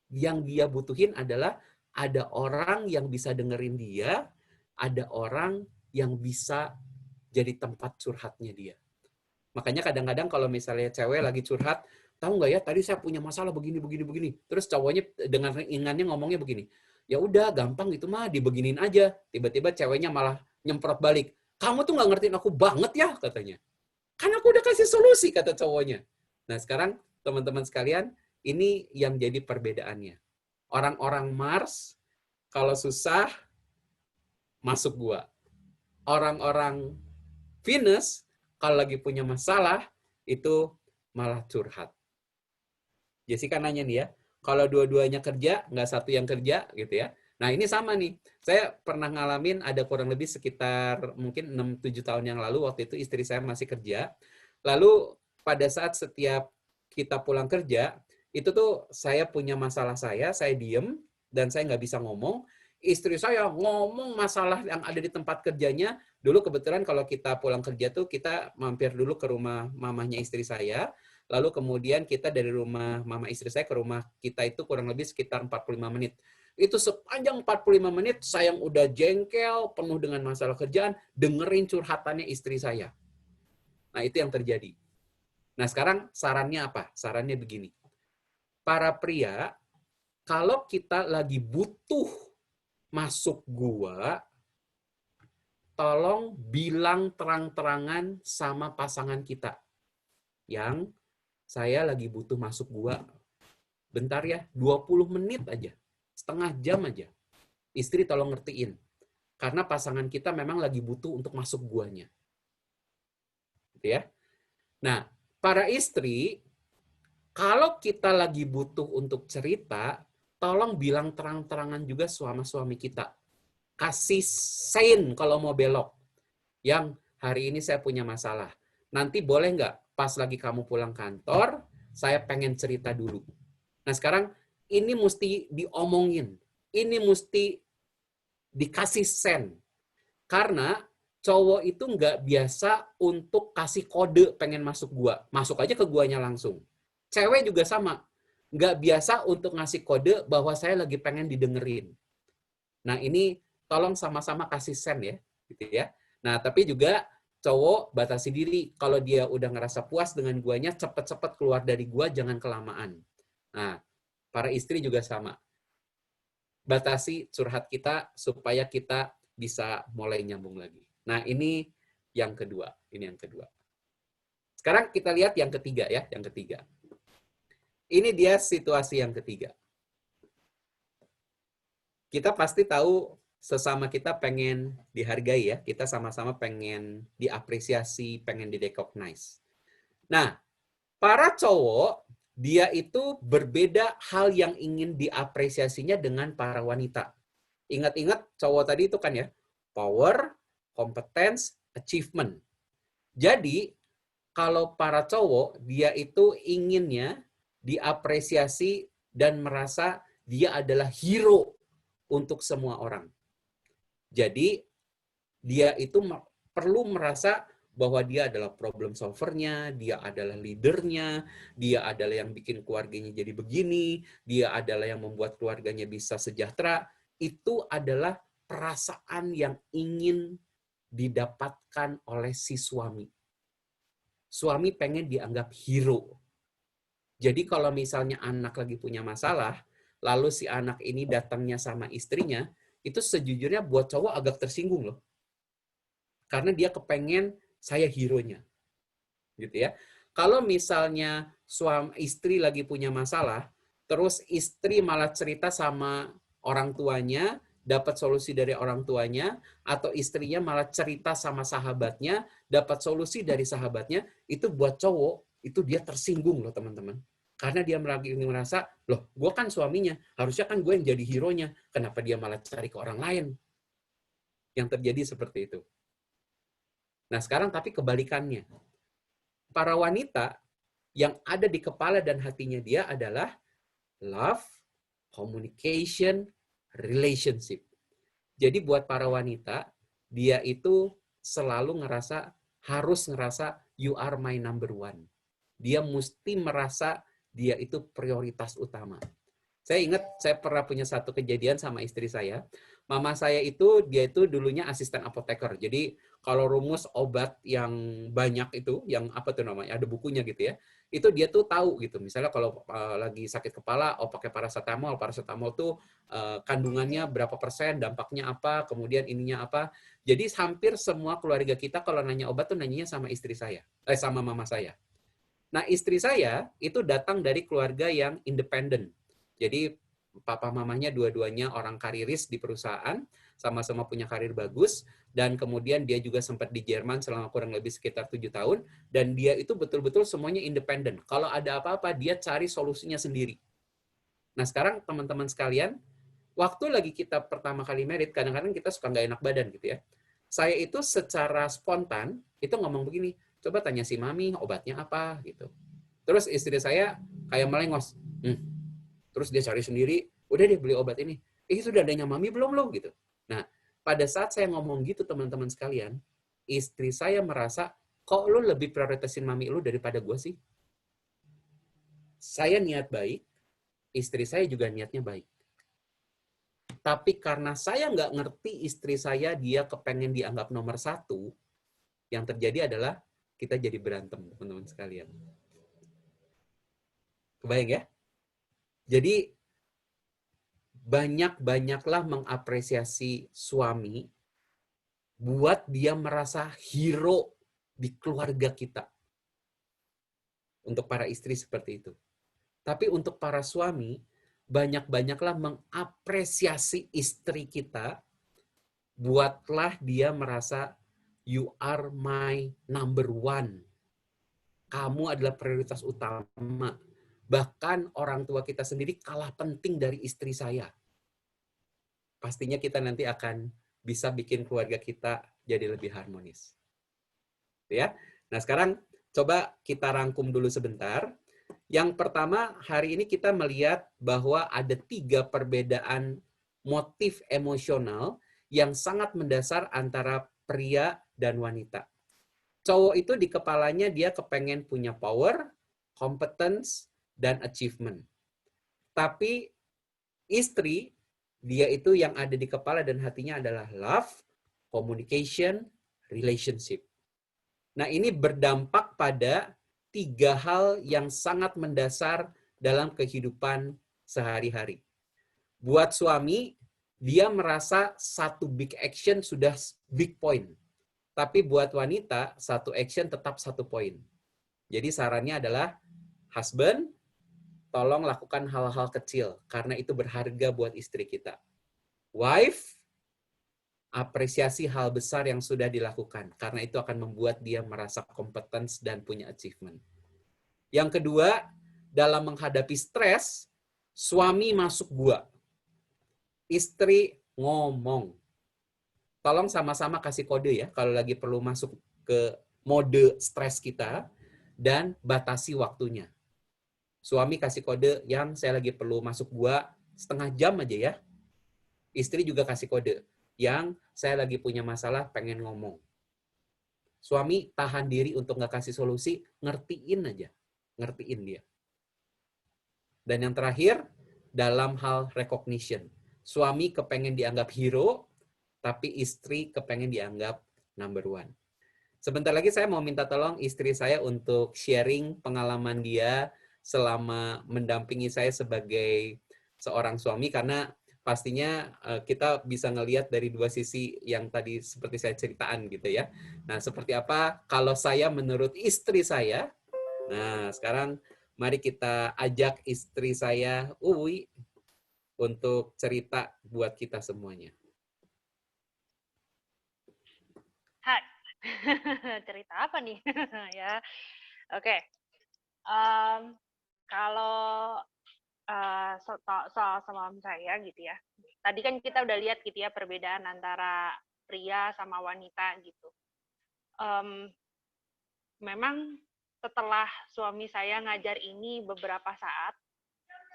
Yang dia butuhin adalah ada orang yang bisa dengerin dia, ada orang yang bisa jadi tempat curhatnya dia. Makanya kadang-kadang kalau misalnya cewek lagi curhat, tahu nggak ya, tadi saya punya masalah begini. Terus cowoknya dengan ringannya ngomongnya begini, ya udah gampang gitu mah, dibeginin aja. Tiba-tiba ceweknya malah nyemprot balik. Kamu tuh nggak ngertiin aku banget ya, katanya. Kan aku udah kasih solusi, kata cowoknya. Nah sekarang teman-teman sekalian, ini yang jadi perbedaannya. Orang-orang Mars, kalau susah, masuk gua. Orang-orang Venus, kalau lagi punya masalah, itu malah curhat. Jessica nanya nih ya, kalau dua-duanya kerja, nggak satu yang kerja, gitu ya. Nah ini sama nih, saya pernah ngalamin ada kurang lebih sekitar mungkin 6-7 tahun yang lalu, waktu itu istri saya masih kerja. Lalu pada saat setiap kita pulang kerja, Itu tuh saya punya masalah saya diem, dan saya nggak bisa ngomong. Istri saya ngomong masalah yang ada di tempat kerjanya. Dulu kebetulan kalau kita pulang kerja tuh kita mampir dulu ke rumah mamahnya istri saya. Lalu kemudian kita dari rumah mama istri saya ke rumah kita itu kurang lebih sekitar 45 menit. Itu sepanjang 45 menit saya yang udah jengkel, penuh dengan masalah kerjaan, dengerin curhatannya istri saya. Nah, itu yang terjadi. Nah, sekarang sarannya apa? Sarannya begini. Para pria, kalau kita lagi butuh masuk gua, tolong bilang terang-terangan sama pasangan kita. Yang saya lagi butuh masuk gua. Bentar ya, 20 menit aja. Setengah jam aja. Istri tolong ngertiin. Karena pasangan kita memang lagi butuh untuk masuk guanya. Gitu ya. Nah, para istri, kalau kita lagi butuh untuk cerita, tolong bilang terang-terangan juga sama suami kita. Kasih sign kalau mau belok. Yang hari ini saya punya masalah. Nanti boleh nggak pas lagi kamu pulang kantor, saya pengen cerita dulu. Nah sekarang ini mesti diomongin. Ini mesti dikasih sign. Karena cowok itu nggak biasa untuk kasih kode pengen masuk gua. Masuk aja ke guanya langsung. Cewek juga sama. Nggak biasa untuk ngasih kode bahwa saya lagi pengen didengerin. Nah ini tolong sama-sama kasih sen ya. Gitu ya. Nah tapi juga cowok batasi diri. Kalau dia udah ngerasa puas dengan guanya, cepet-cepet keluar dari gua, jangan kelamaan. Nah para istri juga sama. Batasi curhat kita supaya kita bisa mulai nyambung lagi. Nah, ini yang kedua. Ini yang kedua. Sekarang kita lihat yang ketiga ya, yang ketiga. Ini dia situasi yang ketiga. Kita pasti tahu sesama kita pengen dihargai ya, kita sama-sama pengen diapresiasi, pengen di-recognize. Nah, para cowok dia itu berbeda hal yang ingin diapresiasinya dengan para wanita. Ingat-ingat cowok tadi itu kan ya, power, competence, achievement. Jadi, kalau para cowok, dia itu inginnya diapresiasi dan merasa dia adalah hero untuk semua orang. Jadi, dia itu perlu merasa bahwa dia adalah problem solvernya, dia adalah leadernya, dia adalah yang bikin keluarganya jadi begini, dia adalah yang membuat keluarganya bisa sejahtera. Itu adalah perasaan yang ingin didapatkan oleh si suami. Suami pengen dianggap hero. Jadi kalau misalnya anak lagi punya masalah, lalu si anak ini datangnya sama istrinya, itu sejujurnya buat cowok agak tersinggung loh. Karena dia kepengen saya hero-nya. Gitu ya. Kalau misalnya suami istri lagi punya masalah, terus istri malah cerita sama orang tuanya, dapat solusi dari orang tuanya, atau istrinya malah cerita sama sahabatnya, dapat solusi dari sahabatnya, itu buat cowok, itu dia tersinggung loh teman-teman. Karena dia lagi merasa, loh gue kan suaminya, harusnya kan gue yang jadi hero-nya, kenapa dia malah cari ke orang lain? Yang terjadi seperti itu. Nah sekarang tapi kebalikannya. Para wanita yang ada di kepala dan hatinya dia adalah love, communication, relationship. Jadi buat para wanita, dia itu selalu harus ngerasa you are my number one. Dia mesti merasa dia itu prioritas utama. Saya ingat saya pernah punya satu kejadian sama istri saya. Mama saya itu, dia itu dulunya asisten apoteker. Jadi kalau rumus obat yang banyak itu, yang apa tuh namanya, ada bukunya gitu ya, itu dia tuh tahu gitu. Misalnya kalau lagi sakit kepala, pakai paracetamol. Paracetamol tuh kandungannya berapa persen, dampaknya apa, kemudian ininya apa. Jadi hampir semua keluarga kita kalau nanya obat tuh nanyanya sama istri saya, sama mama saya. Nah istri saya itu datang dari keluarga yang independen. Jadi papa mamanya dua-duanya orang kariris di perusahaan, sama-sama punya karir bagus, dan kemudian dia juga sempat di Jerman selama kurang lebih sekitar 7 tahun, dan dia itu betul-betul semuanya independen. Kalau ada apa-apa, dia cari solusinya sendiri. Nah sekarang teman-teman sekalian, waktu lagi kita pertama kali married, kadang-kadang kita suka nggak enak badan gitu ya. Saya itu secara spontan, itu ngomong begini, coba tanya si mami obatnya apa gitu. Terus istri saya kayak melengos, Terus dia cari sendiri, udah deh beli obat ini. Sudah adanya mami belum lo gitu. Nah, pada saat saya ngomong gitu teman-teman sekalian, istri saya merasa, kok lo lebih prioritasin mami lo daripada gue sih? Saya niat baik, istri saya juga niatnya baik. Tapi karena saya nggak ngerti istri saya, dia kepengen dianggap nomor satu, yang terjadi adalah kita jadi berantem, teman-teman sekalian. Kebayang ya? Jadi, banyak-banyaklah mengapresiasi suami buat dia merasa hero di keluarga kita. Untuk para istri seperti itu. Tapi untuk para suami, banyak-banyaklah mengapresiasi istri kita, buatlah dia merasa, you are my number one. Kamu adalah prioritas utama. Bahkan orang tua kita sendiri kalah penting dari istri saya. Pastinya kita nanti akan bisa bikin keluarga kita jadi lebih harmonis. Ya. Nah, sekarang coba kita rangkum dulu sebentar. Yang pertama, hari ini kita melihat bahwa ada 3 perbedaan motif emosional yang sangat mendasar antara pria dan wanita. Cowok itu di kepalanya dia kepengen punya power, competence, dan achievement. Tapi istri, dia itu yang ada di kepala dan hatinya adalah love, communication, relationship. Nah, ini berdampak pada 3 hal yang sangat mendasar dalam kehidupan sehari-hari. Buat suami, dia merasa satu big action sudah big point. Tapi buat wanita, satu action tetap 1 poin. Jadi sarannya adalah, husband, tolong lakukan hal-hal kecil, karena itu berharga buat istri kita. Wife, apresiasi hal besar yang sudah dilakukan, karena itu akan membuat dia merasa competence dan punya achievement. Yang kedua, dalam menghadapi stres, suami masuk gua. Istri ngomong. Tolong sama-sama kasih kode ya, kalau lagi perlu masuk ke mode stres kita, dan batasi waktunya. Suami kasih kode yang saya lagi perlu masuk gua setengah jam aja ya. Istri juga kasih kode yang saya lagi punya masalah pengen ngomong. Suami tahan diri untuk nggak kasih solusi, ngertiin aja. Ngertiin dia. Dan yang terakhir, dalam hal recognition. Suami kepengen dianggap hero, tapi istri kepengen dianggap number one. Sebentar lagi saya mau minta tolong istri saya untuk sharing pengalaman dia selama mendampingi saya sebagai seorang suami, karena pastinya kita bisa ngelihat dari 2 sisi yang tadi seperti saya ceritakan gitu ya. Nah, seperti apa kalau saya menurut istri saya? Nah, sekarang mari kita ajak istri saya, Uwi, untuk cerita buat kita semuanya. Hai. Cerita apa nih? Ya. Oke. Kalau soal suami saya gitu ya. Tadi kan kita udah lihat gitu ya perbedaan antara pria sama wanita gitu. Memang setelah suami saya ngajar ini beberapa saat,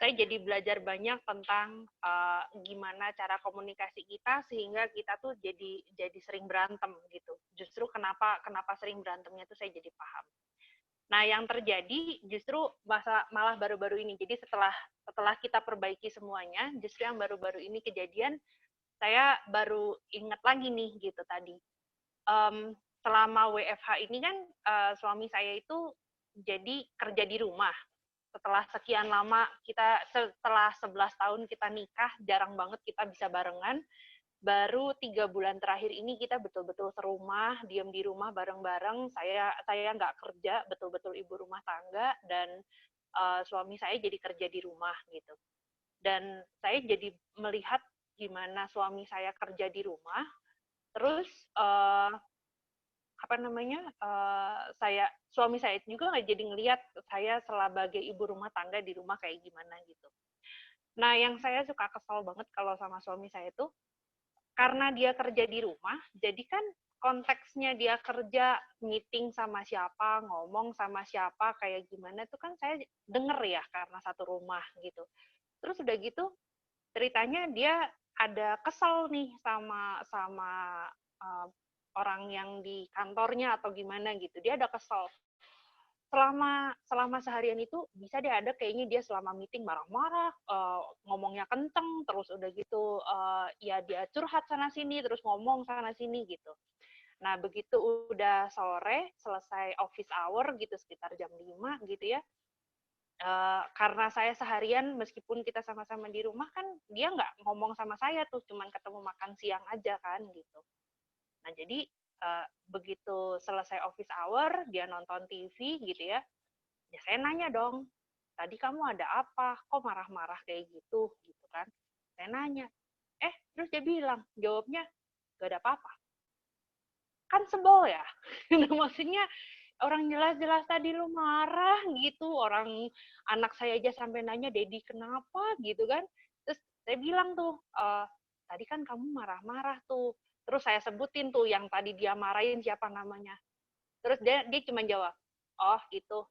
saya jadi belajar banyak tentang gimana cara komunikasi kita sehingga kita tuh jadi sering berantem gitu. Justru kenapa sering berantemnya tuh saya jadi paham. Nah, yang terjadi justru malah baru-baru ini. Jadi setelah kita perbaiki semuanya, justru yang baru-baru ini kejadian, saya baru ingat lagi nih gitu tadi. Selama WFH ini kan suami saya itu jadi kerja di rumah. Setelah sekian lama setelah 11 tahun kita nikah, jarang banget kita bisa barengan. Baru 3 bulan terakhir ini kita betul-betul serumah, diam di rumah bareng-bareng. Saya nggak kerja, betul-betul ibu rumah tangga, dan suami saya jadi kerja di rumah gitu. Dan saya jadi melihat gimana suami saya kerja di rumah, terus suami saya juga jadi ngelihat saya sebagai ibu rumah tangga di rumah kayak gimana gitu. Nah, yang saya suka kesal banget kalau sama suami saya itu, karena dia kerja di rumah, jadi kan konteksnya dia kerja, meeting sama siapa, ngomong sama siapa, kayak gimana tuh kan saya denger ya karena satu rumah gitu. Terus udah gitu ceritanya dia ada kesel nih sama orang yang di kantornya atau gimana gitu. Dia ada kesel. Selama seharian itu bisa dia ada kayaknya dia selama meeting marah-marah, ngomongnya kenceng, terus udah gitu ya dia curhat sana sini, terus ngomong sana sini gitu. Nah, begitu udah sore, selesai office hour gitu, sekitar jam 5 gitu ya, karena saya seharian, meskipun kita sama-sama di rumah kan, dia nggak ngomong sama saya tuh, cuman ketemu makan siang aja kan, gitu. Nah, jadi begitu selesai office hour, dia nonton TV gitu ya, ya saya nanya dong, tadi kamu ada apa? Kok marah-marah kayak gitu? Gitu kan. Saya nanya, terus dia bilang, jawabnya, gak ada apa-apa. Kan sebel ya. Maksudnya orang jelas-jelas tadi lu marah gitu, orang anak saya aja sampai nanya, Dedi kenapa gitu kan. Terus saya bilang tuh, tadi kan kamu marah-marah tuh. Terus saya sebutin tuh yang tadi dia marahin siapa namanya. Terus dia cuma jawab, oh gitu,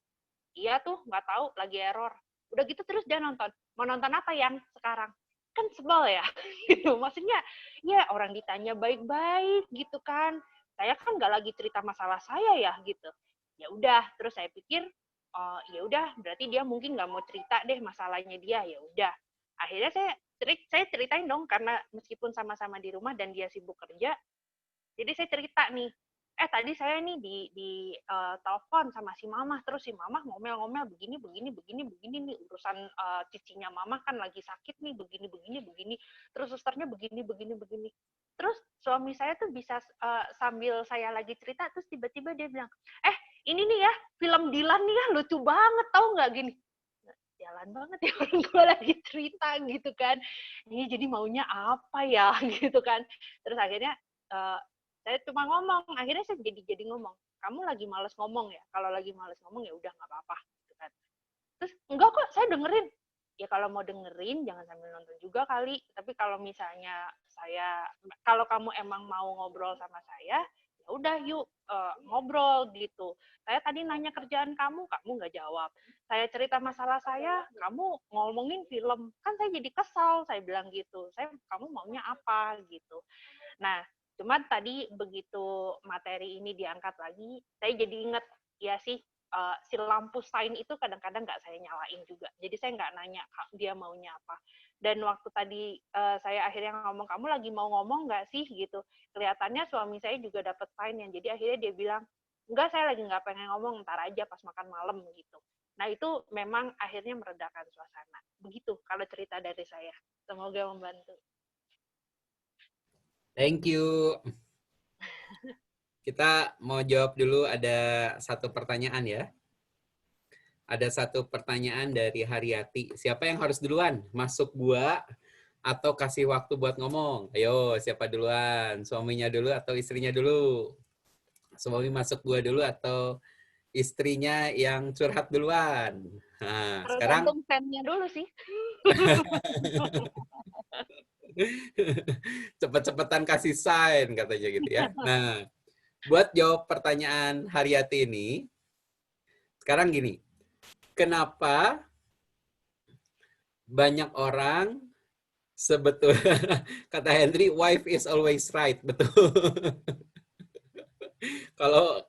iya tuh nggak tahu lagi error. Udah gitu terus dia nonton. Mau nonton apa yang sekarang? Kan sebel ya. Gitu. Maksudnya ya orang ditanya baik-baik gitu kan. Saya kan nggak lagi cerita masalah saya ya gitu. Ya udah, terus saya pikir ya udah berarti dia mungkin nggak mau cerita deh masalahnya dia. Ya udah. Akhirnya saya ceritain dong karena meskipun sama-sama di rumah dan dia sibuk kerja. Jadi saya cerita nih, tadi saya nih di telepon sama si Mama, terus si Mama ngomel-ngomel begini nih, urusan cicinya Mama kan lagi sakit nih, begini, terus susternya begini. Terus suami saya tuh bisa sambil saya lagi cerita, terus tiba-tiba dia bilang, ini nih ya, film Dilan nih ya, lucu banget, tahu nggak gini? Jalan banget ya orang gue lagi cerita gitu kan. Ini jadi maunya apa ya gitu kan. Terus akhirnya saya cuma ngomong, akhirnya saya jadi ngomong, kamu lagi males ngomong ya? Kalau lagi males ngomong ya udah nggak apa-apa gitu kan. Terus enggak kok, saya dengerin. Ya kalau mau dengerin jangan sambil nonton juga kali. Tapi kalau misalnya kalau kamu emang mau ngobrol sama saya, ya udah yuk ngobrol gitu. Saya tadi nanya kerjaan kamu nggak jawab. Saya cerita masalah saya, kamu ngomongin film, kan saya jadi kesal. Saya bilang gitu. Kamu maunya apa gitu. Nah, cuman tadi begitu materi ini diangkat lagi, saya jadi ingat ya sih si lampu sign itu kadang-kadang nggak saya nyalain juga. Jadi saya nggak nanya dia maunya apa. Dan waktu tadi saya akhirnya ngomong, kamu lagi mau ngomong nggak sih gitu. Kelihatannya suami saya juga dapat sign yang jadi akhirnya dia bilang, enggak saya lagi nggak pengen ngomong, ntar aja pas makan malam gitu. Nah itu memang akhirnya meredakan suasana. Begitu kalau cerita dari saya. Semoga membantu. Thank you. Kita mau jawab dulu, ada satu pertanyaan ya. Ada satu pertanyaan dari Haryati. Siapa yang harus duluan? Masuk gua atau kasih waktu buat ngomong? Ayo, siapa duluan? Suaminya dulu atau istrinya dulu? Suami masuk gua dulu atau istrinya yang curhat duluan? Nah, sekarang tergantung fan-nya dulu sih. cepet-cepetan kasih sign katanya gitu ya. Nah, buat jawab pertanyaan Haryati ini, sekarang gini, kenapa banyak orang sebetulnya, kata Henry, wife is always right, betul. Kalau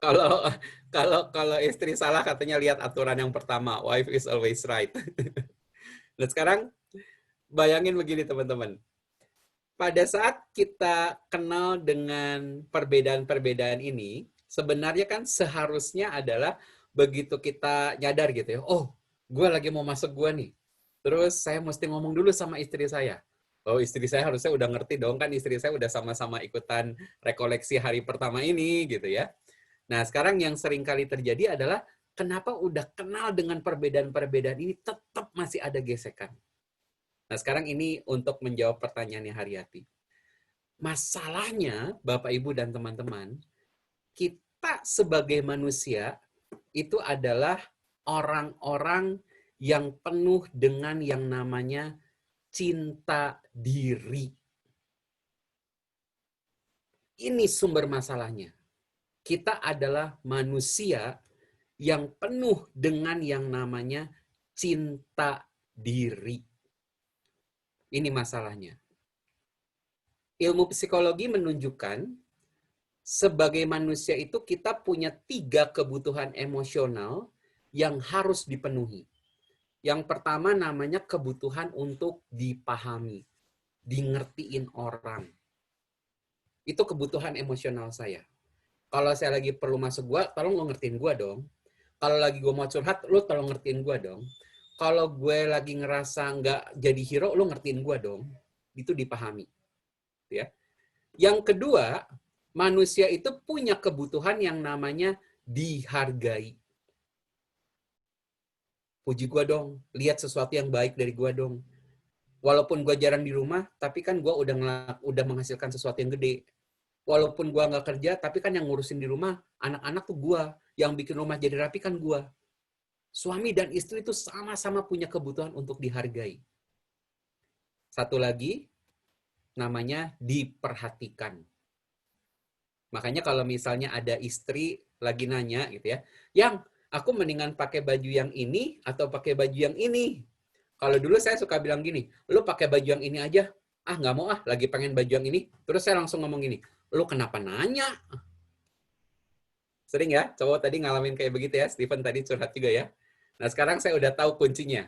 istri salah katanya lihat aturan yang pertama, wife is always right. Nah sekarang bayangin begini teman-teman. Pada saat kita kenal dengan perbedaan-perbedaan ini, sebenarnya kan seharusnya adalah begitu kita nyadar gitu ya, oh, gue lagi mau masuk gue nih. Terus saya mesti ngomong dulu sama istri saya. Oh, istri saya harusnya udah ngerti dong, kan istri saya udah sama-sama ikutan rekoleksi hari pertama ini gitu ya. Nah, sekarang yang sering kali terjadi adalah kenapa udah kenal dengan perbedaan-perbedaan ini tetap masih ada gesekan. Nah, sekarang ini untuk menjawab pertanyaannya Haryati. Masalahnya, Bapak, Ibu, dan teman-teman, kita sebagai manusia itu adalah orang-orang yang penuh dengan yang namanya cinta diri. Ini sumber masalahnya. Kita adalah manusia yang penuh dengan yang namanya cinta diri. Ini masalahnya. Ilmu psikologi menunjukkan sebagai manusia itu kita punya 3 kebutuhan emosional yang harus dipenuhi. Yang pertama namanya kebutuhan untuk dipahami, dingertiin orang. Itu kebutuhan emosional saya. Kalau saya lagi perlu masuk gua, tolong lo ngertiin gua dong. Kalau lagi gua mau curhat, lo tolong ngertiin gua dong. Kalau gue lagi ngerasa nggak jadi hero, lo ngertiin gua dong. Itu dipahami. Ya. Yang kedua, manusia itu punya kebutuhan yang namanya dihargai. Puji gua dong, lihat sesuatu yang baik dari gua dong. Walaupun gua jarang di rumah, tapi kan gua udah menghasilkan sesuatu yang gede. Walaupun gua nggak kerja, tapi kan yang ngurusin di rumah, anak-anak tuh gua. Yang bikin rumah jadi rapi kan gua. Suami dan istri itu sama-sama punya kebutuhan untuk dihargai. Satu lagi, namanya diperhatikan. Makanya kalau misalnya ada istri lagi nanya gitu ya, yang aku mendingan pakai baju yang ini atau pakai baju yang ini. Kalau dulu saya suka bilang gini, lu pakai baju yang ini aja. Ah nggak mau lagi pengen baju yang ini. Terus saya langsung ngomong gini, lu kenapa nanya? Sering ya, cowok tadi ngalamin kayak begitu ya, Steven tadi curhat juga ya. Nah sekarang saya udah tahu kuncinya.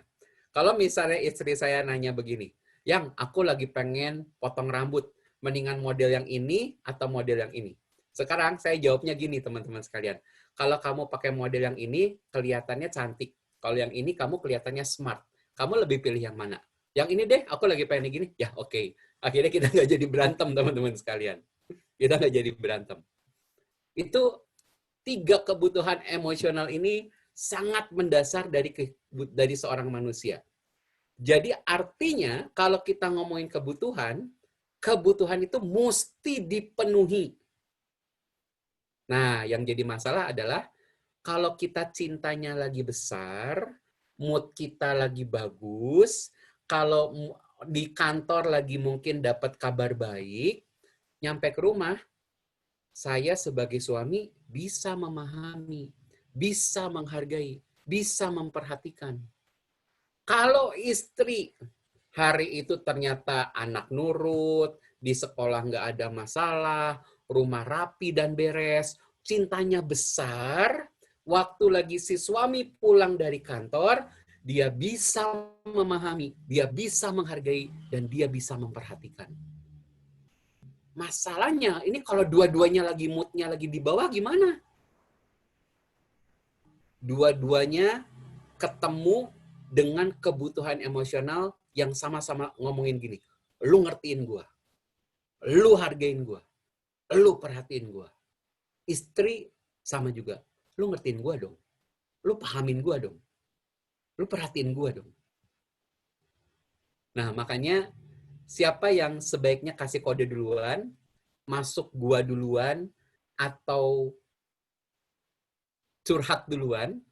Kalau misalnya istri saya nanya begini, yang aku lagi pengen potong rambut, mendingan model yang ini atau model yang ini. Sekarang saya jawabnya gini teman-teman sekalian. Kalau kamu pakai model yang ini, kelihatannya cantik. Kalau yang ini kamu kelihatannya smart. Kamu lebih pilih yang mana? Yang ini deh, aku lagi pengen gini. Ya oke. Akhirnya kita nggak jadi berantem teman-teman sekalian. Kita nggak jadi berantem. Itu 3 kebutuhan emosional ini sangat mendasar dari seorang manusia. Jadi artinya kalau kita ngomongin kebutuhan itu mesti dipenuhi. Nah, yang jadi masalah adalah kalau kita cintanya lagi besar, mood kita lagi bagus, kalau di kantor lagi mungkin dapat kabar baik, nyampe ke rumah, saya sebagai suami bisa memahami, bisa menghargai, bisa memperhatikan. Kalau istri hari itu ternyata anak nurut, di sekolah nggak ada masalah, rumah rapi dan beres, cintanya besar, waktu lagi si suami pulang dari kantor, dia bisa memahami, dia bisa menghargai, dan dia bisa memperhatikan. Masalahnya, ini kalau dua-duanya lagi moodnya lagi di bawah, gimana? Dua-duanya ketemu dengan kebutuhan emosional yang sama-sama ngomongin gini, lu ngertiin gua, lu hargain gua, lu perhatiin gua. Istri sama juga, lu ngertiin gua dong, lu pahamin gua dong, lu perhatiin gua dong. Nah makanya siapa yang sebaiknya kasih kode duluan, masuk gua duluan, atau curhat duluan,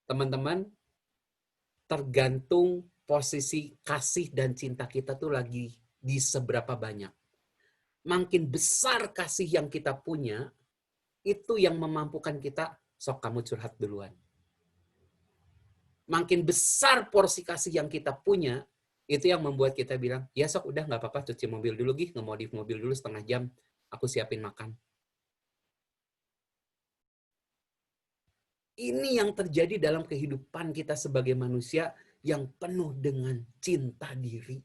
teman-teman, tergantung posisi kasih dan cinta kita tuh lagi di seberapa banyak. Makin besar kasih yang kita punya, itu yang memampukan kita, sok kamu curhat duluan. Makin besar porsi kasih yang kita punya, itu yang membuat kita bilang, ya sok udah nggak apa-apa, cuci mobil dulu, ngemodif mobil dulu setengah jam, aku siapin makan. Ini yang terjadi dalam kehidupan kita sebagai manusia yang penuh dengan cinta diri.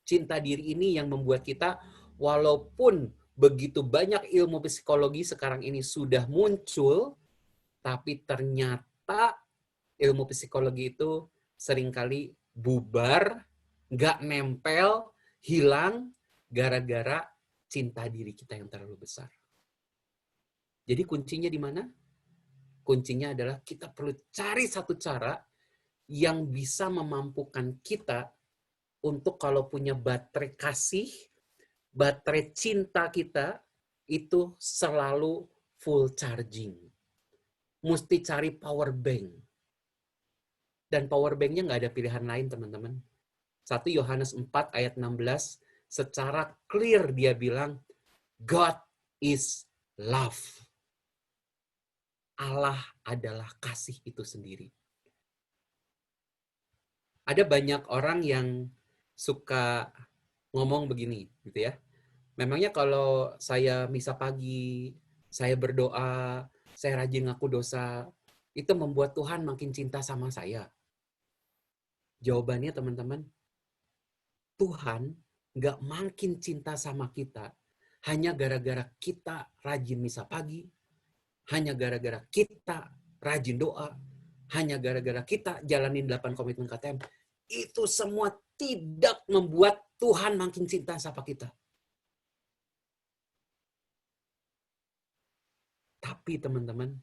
Cinta diri ini yang membuat kita, walaupun begitu banyak ilmu psikologi sekarang ini sudah muncul, tapi ternyata ilmu psikologi itu seringkali bubar, nggak nempel, hilang, gara-gara cinta diri kita yang terlalu besar. Jadi kuncinya di mana? Kuncinya adalah kita perlu cari satu cara yang bisa memampukan kita untuk kalau punya baterai kasih, baterai cinta kita itu selalu full charging. Mesti cari power bank. Dan power bank-nya nggak ada pilihan lain, teman-teman. 1 Yohanes 4 ayat 16, secara clear dia bilang, God is love. Allah adalah kasih itu sendiri. Ada banyak orang yang suka ngomong begini, gitu ya. Memangnya kalau saya misa pagi, saya berdoa, saya rajin ngaku dosa, itu membuat Tuhan makin cinta sama saya. Jawabannya teman-teman, Tuhan nggak makin cinta sama kita hanya gara-gara kita rajin misa pagi, hanya gara-gara kita rajin doa, hanya gara-gara kita jalanin 8 komitmen KTM. Itu semua tidak membuat Tuhan makin cinta sama kita. Tapi teman-teman,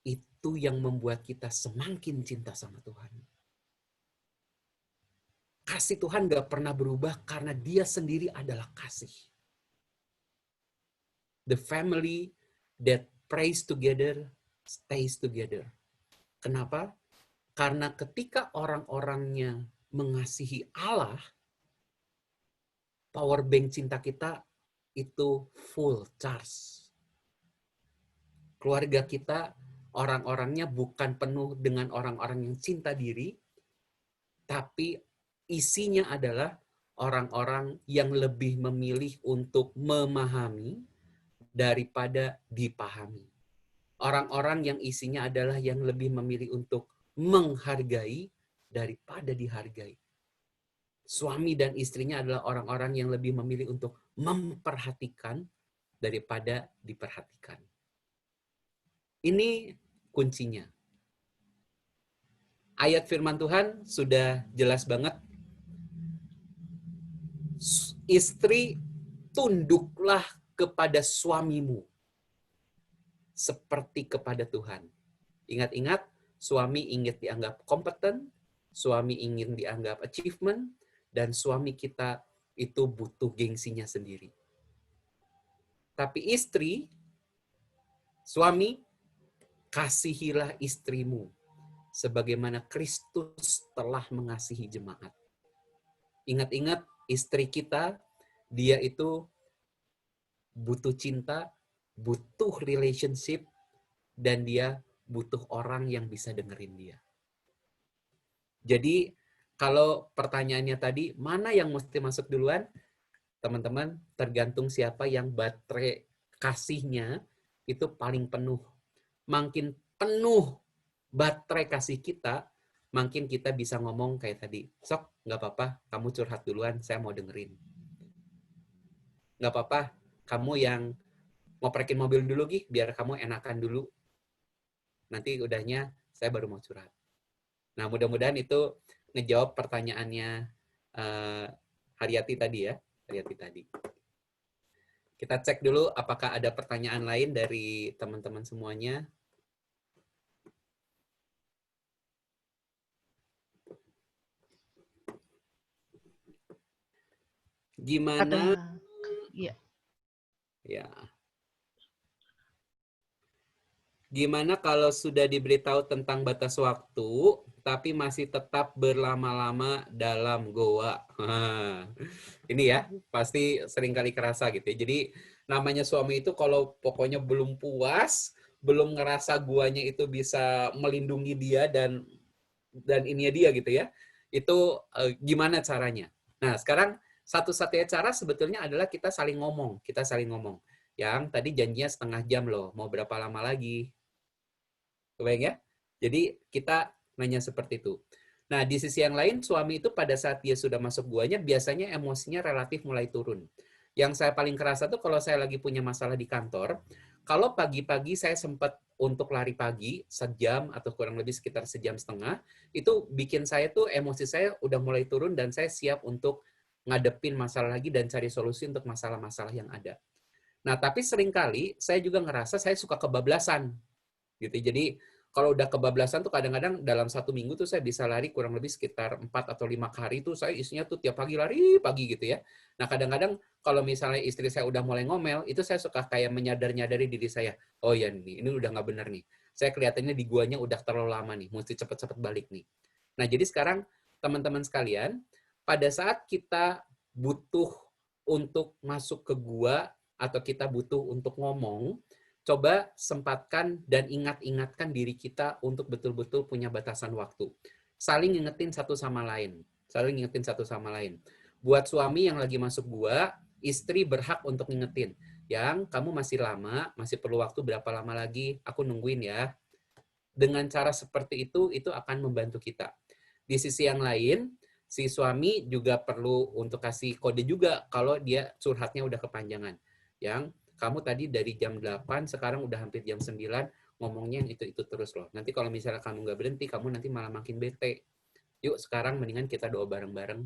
itu yang membuat kita semakin cinta sama Tuhan. Kasih Tuhan gak pernah berubah karena Dia sendiri adalah kasih. The family that prays together stays together. Kenapa? Karena ketika orang-orangnya mengasihi Allah, power bank cinta kita itu full charge. Keluarga kita, orang-orangnya bukan penuh dengan orang-orang yang cinta diri, tapi isinya adalah orang-orang yang lebih memilih untuk memahami daripada dipahami. Orang-orang yang isinya adalah yang lebih memilih untuk menghargai daripada dihargai. Suami dan istrinya adalah orang-orang yang lebih memilih untuk memperhatikan daripada diperhatikan. Ini kuncinya. Ayat firman Tuhan sudah jelas banget. Istri, tunduklah kepada suamimu seperti kepada Tuhan. Ingat-ingat, suami ingin dianggap kompeten, suami ingin dianggap achievement, dan suami kita itu butuh gengsinya sendiri. Tapi istri, suami, kasihilah istrimu sebagaimana Kristus telah mengasihi jemaat. Ingat-ingat, istri kita, dia itu butuh cinta, butuh relationship, dan dia butuh orang yang bisa dengerin dia. Jadi, kalau pertanyaannya tadi, mana yang mesti masuk duluan? Teman-teman, tergantung siapa yang baterai kasihnya itu paling penuh. Makin penuh baterai kasih kita, makin kita bisa ngomong kayak tadi. Sok, nggak apa-apa, kamu curhat duluan, saya mau dengerin. Nggak apa-apa, kamu yang ngoprekin mobil dulu, Gi, biar kamu enakan dulu. Nanti udahnya, saya baru mau curhat. Nah, mudah-mudahan itu ngejawab pertanyaannya Haryati tadi ya. Haryati tadi. Kita cek dulu apakah ada pertanyaan lain dari teman-teman semuanya. Gimana? Iya. Ya. Gimana kalau sudah diberitahu tentang batas waktu, tapi masih tetap berlama-lama dalam goa? Ini ya, pasti sering kali kerasa gitu ya. Jadi namanya suami itu kalau pokoknya belum puas, belum ngerasa guanya itu bisa melindungi dia dan ininya dia gitu ya. Itu gimana caranya? Nah, sekarang satu-satunya cara sebetulnya adalah kita saling ngomong. Kita saling ngomong. Yang tadi janjinya setengah jam loh, mau berapa lama lagi? Kebayang ya? Jadi kita nanya seperti itu. Nah, di sisi yang lain, suami itu pada saat dia sudah masuk guanya, biasanya emosinya relatif mulai turun. Yang saya paling kerasa tuh kalau saya lagi punya masalah di kantor, kalau pagi-pagi saya sempat untuk lari pagi, sejam atau kurang lebih sekitar sejam setengah, itu bikin saya tuh emosi saya udah mulai turun dan saya siap untuk ngadepin masalah lagi dan cari solusi untuk masalah-masalah yang ada. Nah, tapi seringkali saya juga ngerasa saya suka kebablasan. Gitu. Jadi, kalau udah kebablasan tuh kadang-kadang dalam 1 minggu tuh saya bisa lari kurang lebih sekitar 4 atau 5 hari tuh saya isinya tuh tiap pagi lari pagi gitu ya. Nah, kadang-kadang kalau misalnya istri saya udah mulai ngomel, itu saya suka kayak menyadari diri saya. Oh ya nih, ini udah nggak bener nih. Saya kelihatannya di guanya udah terlalu lama nih, mesti cepet-cepet balik nih. Nah, jadi sekarang teman-teman sekalian, pada saat kita butuh untuk masuk ke gua atau kita butuh untuk ngomong, coba sempatkan dan ingatkan diri kita untuk betul-betul punya batasan waktu. Saling ngingetin satu sama lain. Saling ngingetin satu sama lain. Buat suami yang lagi masuk gua, istri berhak untuk ngingetin. Yang kamu masih lama, masih perlu waktu berapa lama lagi, aku nungguin ya. Dengan cara seperti itu akan membantu kita. Di sisi yang lain, si suami juga perlu untuk kasih kode juga kalau dia curhatnya udah kepanjangan. Yang kamu tadi dari jam 8, sekarang udah hampir jam 9, ngomongnya yang itu terus loh. Nanti kalau misalnya kamu nggak berhenti, kamu nanti malah makin bete. Yuk sekarang mendingan kita doa bareng-bareng.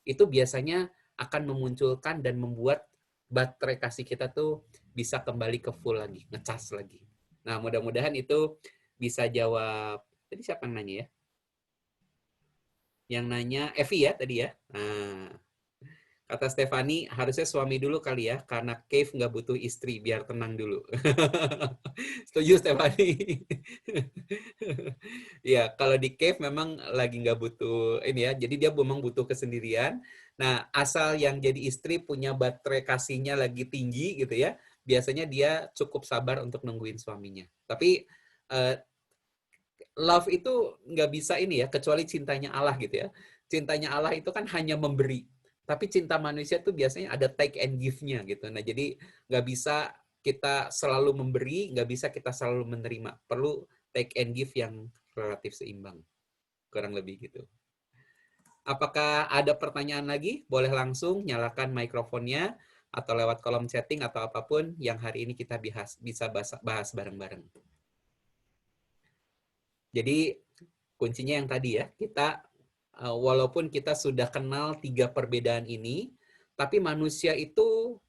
Itu biasanya akan memunculkan dan membuat baterai kasih kita tuh bisa kembali ke full lagi, ngecas lagi. Nah, mudah-mudahan itu bisa jawab. Tadi siapa yang nanya ya? Yang nanya Evi ya tadi ya. Nah, kata Stefani, harusnya suami dulu kali ya, karena Cave nggak butuh istri, biar tenang dulu. Setuju Stefani? Ya, kalau di Cave memang lagi nggak butuh ini ya, jadi dia memang butuh kesendirian. Nah, asal yang jadi istri punya baterai kasihnya lagi tinggi gitu ya, biasanya dia cukup sabar untuk nungguin suaminya. Tapi love itu nggak bisa ini ya, kecuali cintanya Allah gitu ya. Cintanya Allah itu kan hanya memberi. Tapi cinta manusia tuh biasanya ada take and give-nya gitu. Nah, jadi nggak bisa kita selalu memberi, nggak bisa kita selalu menerima. Perlu take and give yang relatif seimbang. Kurang lebih gitu. Apakah ada pertanyaan lagi? Boleh langsung nyalakan mikrofonnya atau lewat kolom chatting atau apapun yang hari ini kita bisa bahas bareng-bareng. Jadi kuncinya yang tadi ya, kita walaupun kita sudah kenal 3 perbedaan ini, tapi manusia itu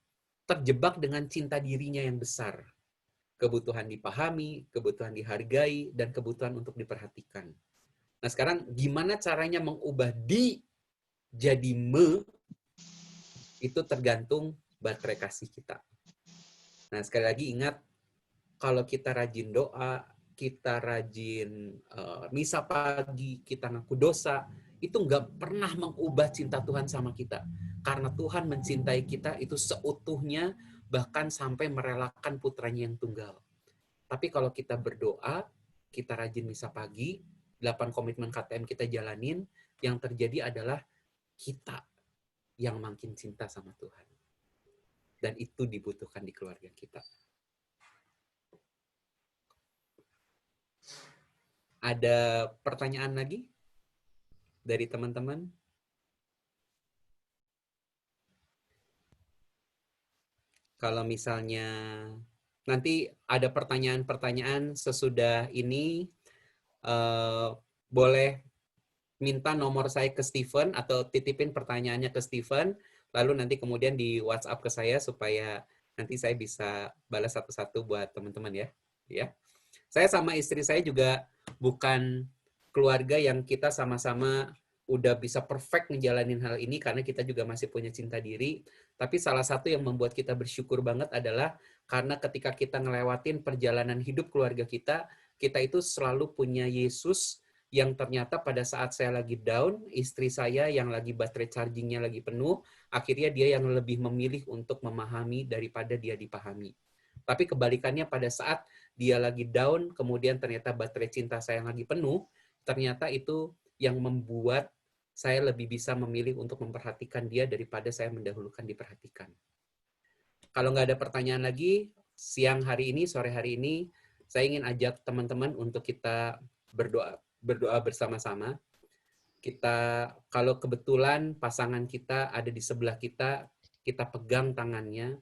terjebak dengan cinta dirinya yang besar. Kebutuhan dipahami, kebutuhan dihargai, dan kebutuhan untuk diperhatikan. Nah sekarang gimana caranya mengubah di jadi me, itu tergantung baterai kasih kita. Nah sekali lagi ingat, kalau kita rajin doa, kita rajin misa pagi, kita ngaku dosa, itu nggak pernah mengubah cinta Tuhan sama kita. Karena Tuhan mencintai kita itu seutuhnya, bahkan sampai merelakan putranya yang tunggal. Tapi kalau kita berdoa, kita rajin misa pagi, 8 komitmen KTM kita jalanin, yang terjadi adalah kita yang makin cinta sama Tuhan. Dan itu dibutuhkan di keluarga kita. Ada pertanyaan lagi dari teman-teman? Kalau misalnya nanti ada pertanyaan-pertanyaan sesudah ini, boleh minta nomor saya ke Steven atau titipin pertanyaannya ke Steven, lalu nanti kemudian di WhatsApp ke saya supaya nanti saya bisa balas satu-satu buat teman-teman ya. Saya sama istri saya juga bukan keluarga yang kita sama-sama udah bisa perfect ngejalanin hal ini karena kita juga masih punya cinta diri. Tapi salah satu yang membuat kita bersyukur banget adalah karena ketika kita ngelewatin perjalanan hidup keluarga kita itu selalu punya Yesus yang ternyata pada saat saya lagi down, istri saya yang lagi baterai chargingnya lagi penuh, akhirnya dia yang lebih memilih untuk memahami daripada dia dipahami. Tapi kebalikannya pada saat dia lagi down, kemudian ternyata baterai cinta saya yang lagi penuh, ternyata itu yang membuat saya lebih bisa memilih untuk memperhatikan dia daripada saya mendahulukan diperhatikan. Kalau nggak ada pertanyaan lagi, siang hari ini, sore hari ini, saya ingin ajak teman-teman untuk kita berdoa bersama-sama. Kita, kalau kebetulan pasangan kita ada di sebelah kita pegang tangannya.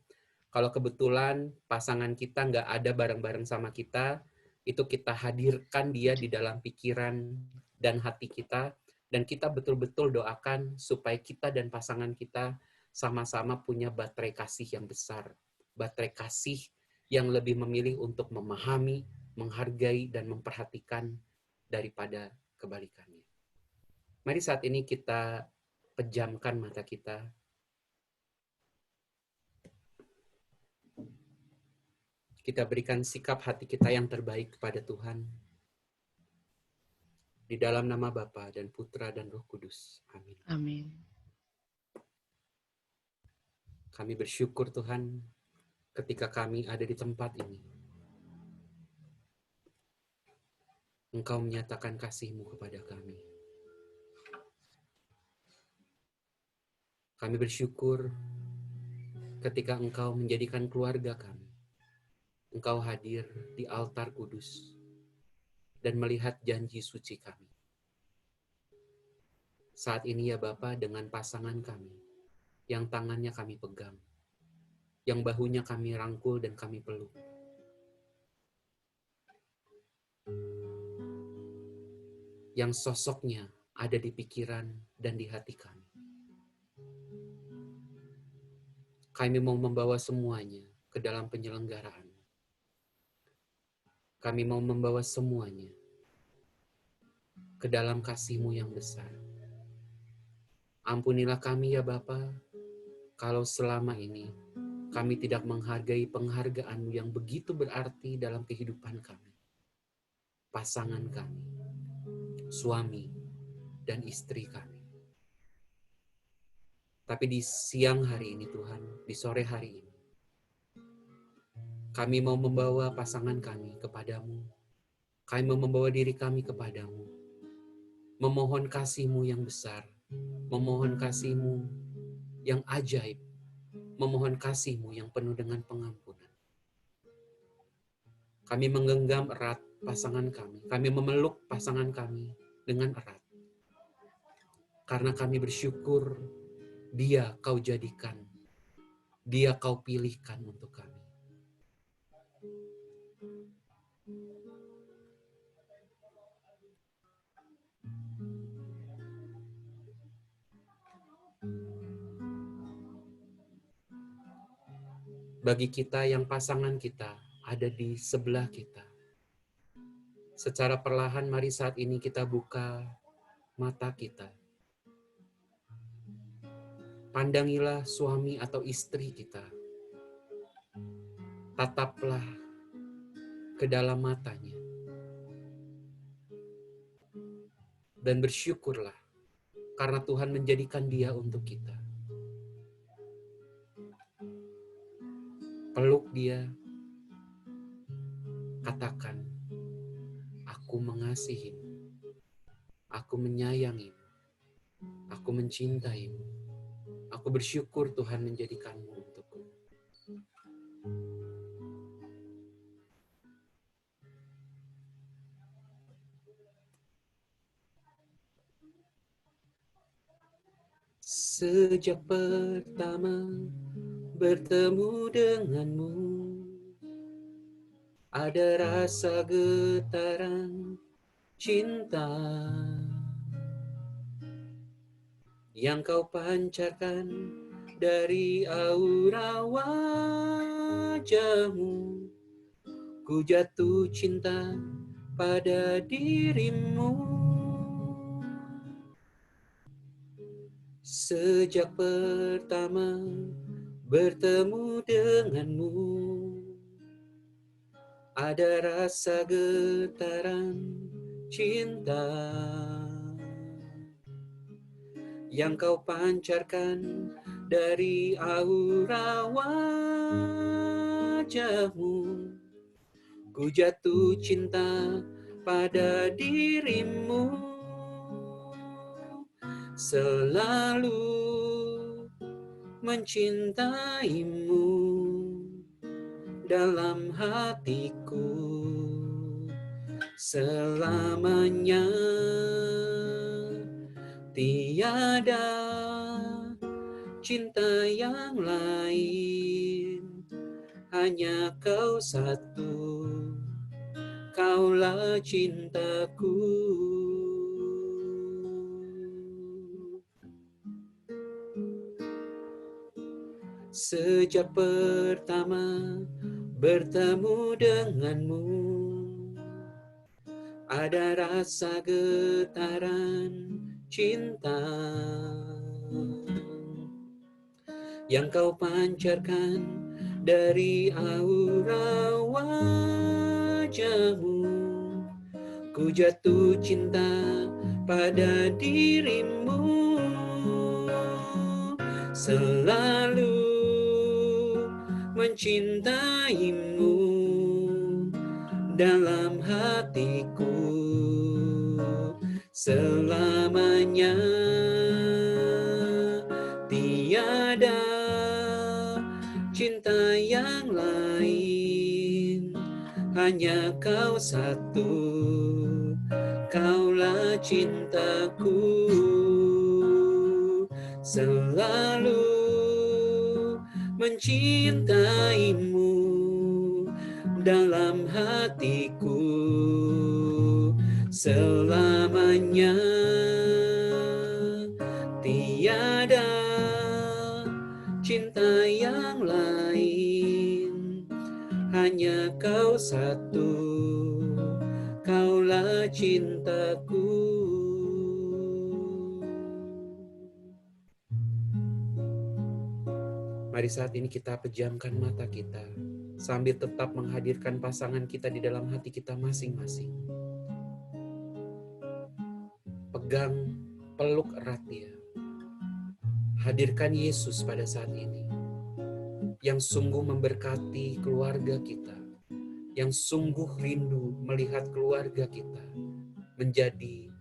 Kalau kebetulan pasangan kita nggak ada bareng-bareng sama kita, itu kita hadirkan dia di dalam pikiran dan hati kita, dan kita betul-betul doakan supaya kita dan pasangan kita sama-sama punya baterai kasih yang besar. Baterai kasih yang lebih memilih untuk memahami, menghargai, dan memperhatikan daripada kebalikannya. Mari saat ini kita pejamkan mata kita. Kita berikan sikap hati kita yang terbaik kepada Tuhan. Di dalam nama Bapa dan Putra dan Roh Kudus. Amin. Amin. Kami bersyukur Tuhan ketika kami ada di tempat ini. Engkau menyatakan kasih-Mu kepada kami. Kami bersyukur ketika Engkau menjadikan keluarga kami. Engkau hadir di altar kudus dan melihat janji suci kami. Saat ini ya Bapa, dengan pasangan kami, yang tangannya kami pegang, yang bahunya kami rangkul dan kami peluk. Yang sosoknya ada di pikiran dan di hati kami. Kami mau membawa semuanya ke dalam penyelenggaraan. Kami mau membawa semuanya ke dalam kasih-Mu yang besar. Ampunilah kami ya Bapa, kalau selama ini kami tidak menghargai penghargaan-Mu yang begitu berarti dalam kehidupan kami. Pasangan kami, suami, dan istri kami. Tapi di siang hari ini Tuhan, di sore hari ini, kami mau membawa pasangan kami kepadamu. Kami mau membawa diri kami kepadamu. Memohon kasih-Mu yang besar. Memohon kasih-Mu yang ajaib. Memohon kasih-Mu yang penuh dengan pengampunan. Kami menggenggam erat pasangan kami. Kami memeluk pasangan kami dengan erat. Karena kami bersyukur Dia Kau jadikan. Dia Kau pilihkan untuk kami. Bagi kita yang pasangan kita ada di sebelah kita, secara perlahan mari saat ini kita buka mata kita. Pandangilah suami atau istri kita. Tataplah ke dalam matanya. Dan bersyukurlah karena Tuhan menjadikan dia untuk kita. Peluk dia. Katakan, aku mengasihimu. Aku menyayangimu. Aku mencintaimu. Aku bersyukur Tuhan menjadikanmu untukku. Sejak pertama bertemu denganmu, ada rasa getaran cinta yang Kau pancarkan dari aura wajahmu. Ku jatuh cinta pada dirimu. Sejak pertama bertemu denganmu, ada rasa getaran cinta yang Kau pancarkan dari aura wajahmu. Ku jatuh cinta pada dirimu. Selalu mencintaimu dalam hatiku. Selamanya tiada cinta yang lain, hanya Kau satu, Kaulah cintaku. Sejak pertama bertemu denganmu, ada rasa getaran cinta yang Kau pancarkan dari aura wajahmu. Ku jatuh cinta pada dirimu. Selalu mencintaimu dalam hatiku selamanya. Tiada cinta yang lain, hanya kau satu, kaulah cintaku. Selalu mencintaimu dalam hatiku selamanya. Tiada cinta yang lain, hanya kau satu, kaulah cintaku. Mari saat ini kita pejamkan mata kita sambil tetap menghadirkan pasangan kita di dalam hati kita masing-masing. Pegang, peluk erat dia. Hadirkan Yesus pada saat ini yang sungguh memberkati keluarga kita, yang sungguh rindu melihat keluarga kita menjadi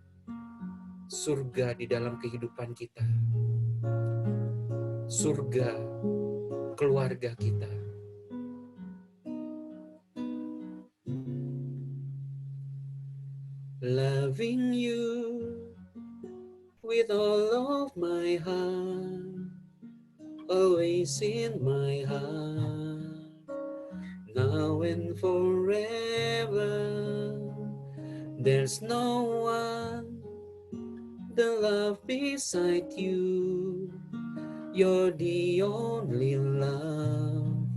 surga di dalam kehidupan kita. Surga keluarga kita. Loving you with all of my heart, always in my heart, now and forever. There's no one the love beside you. You're the only love.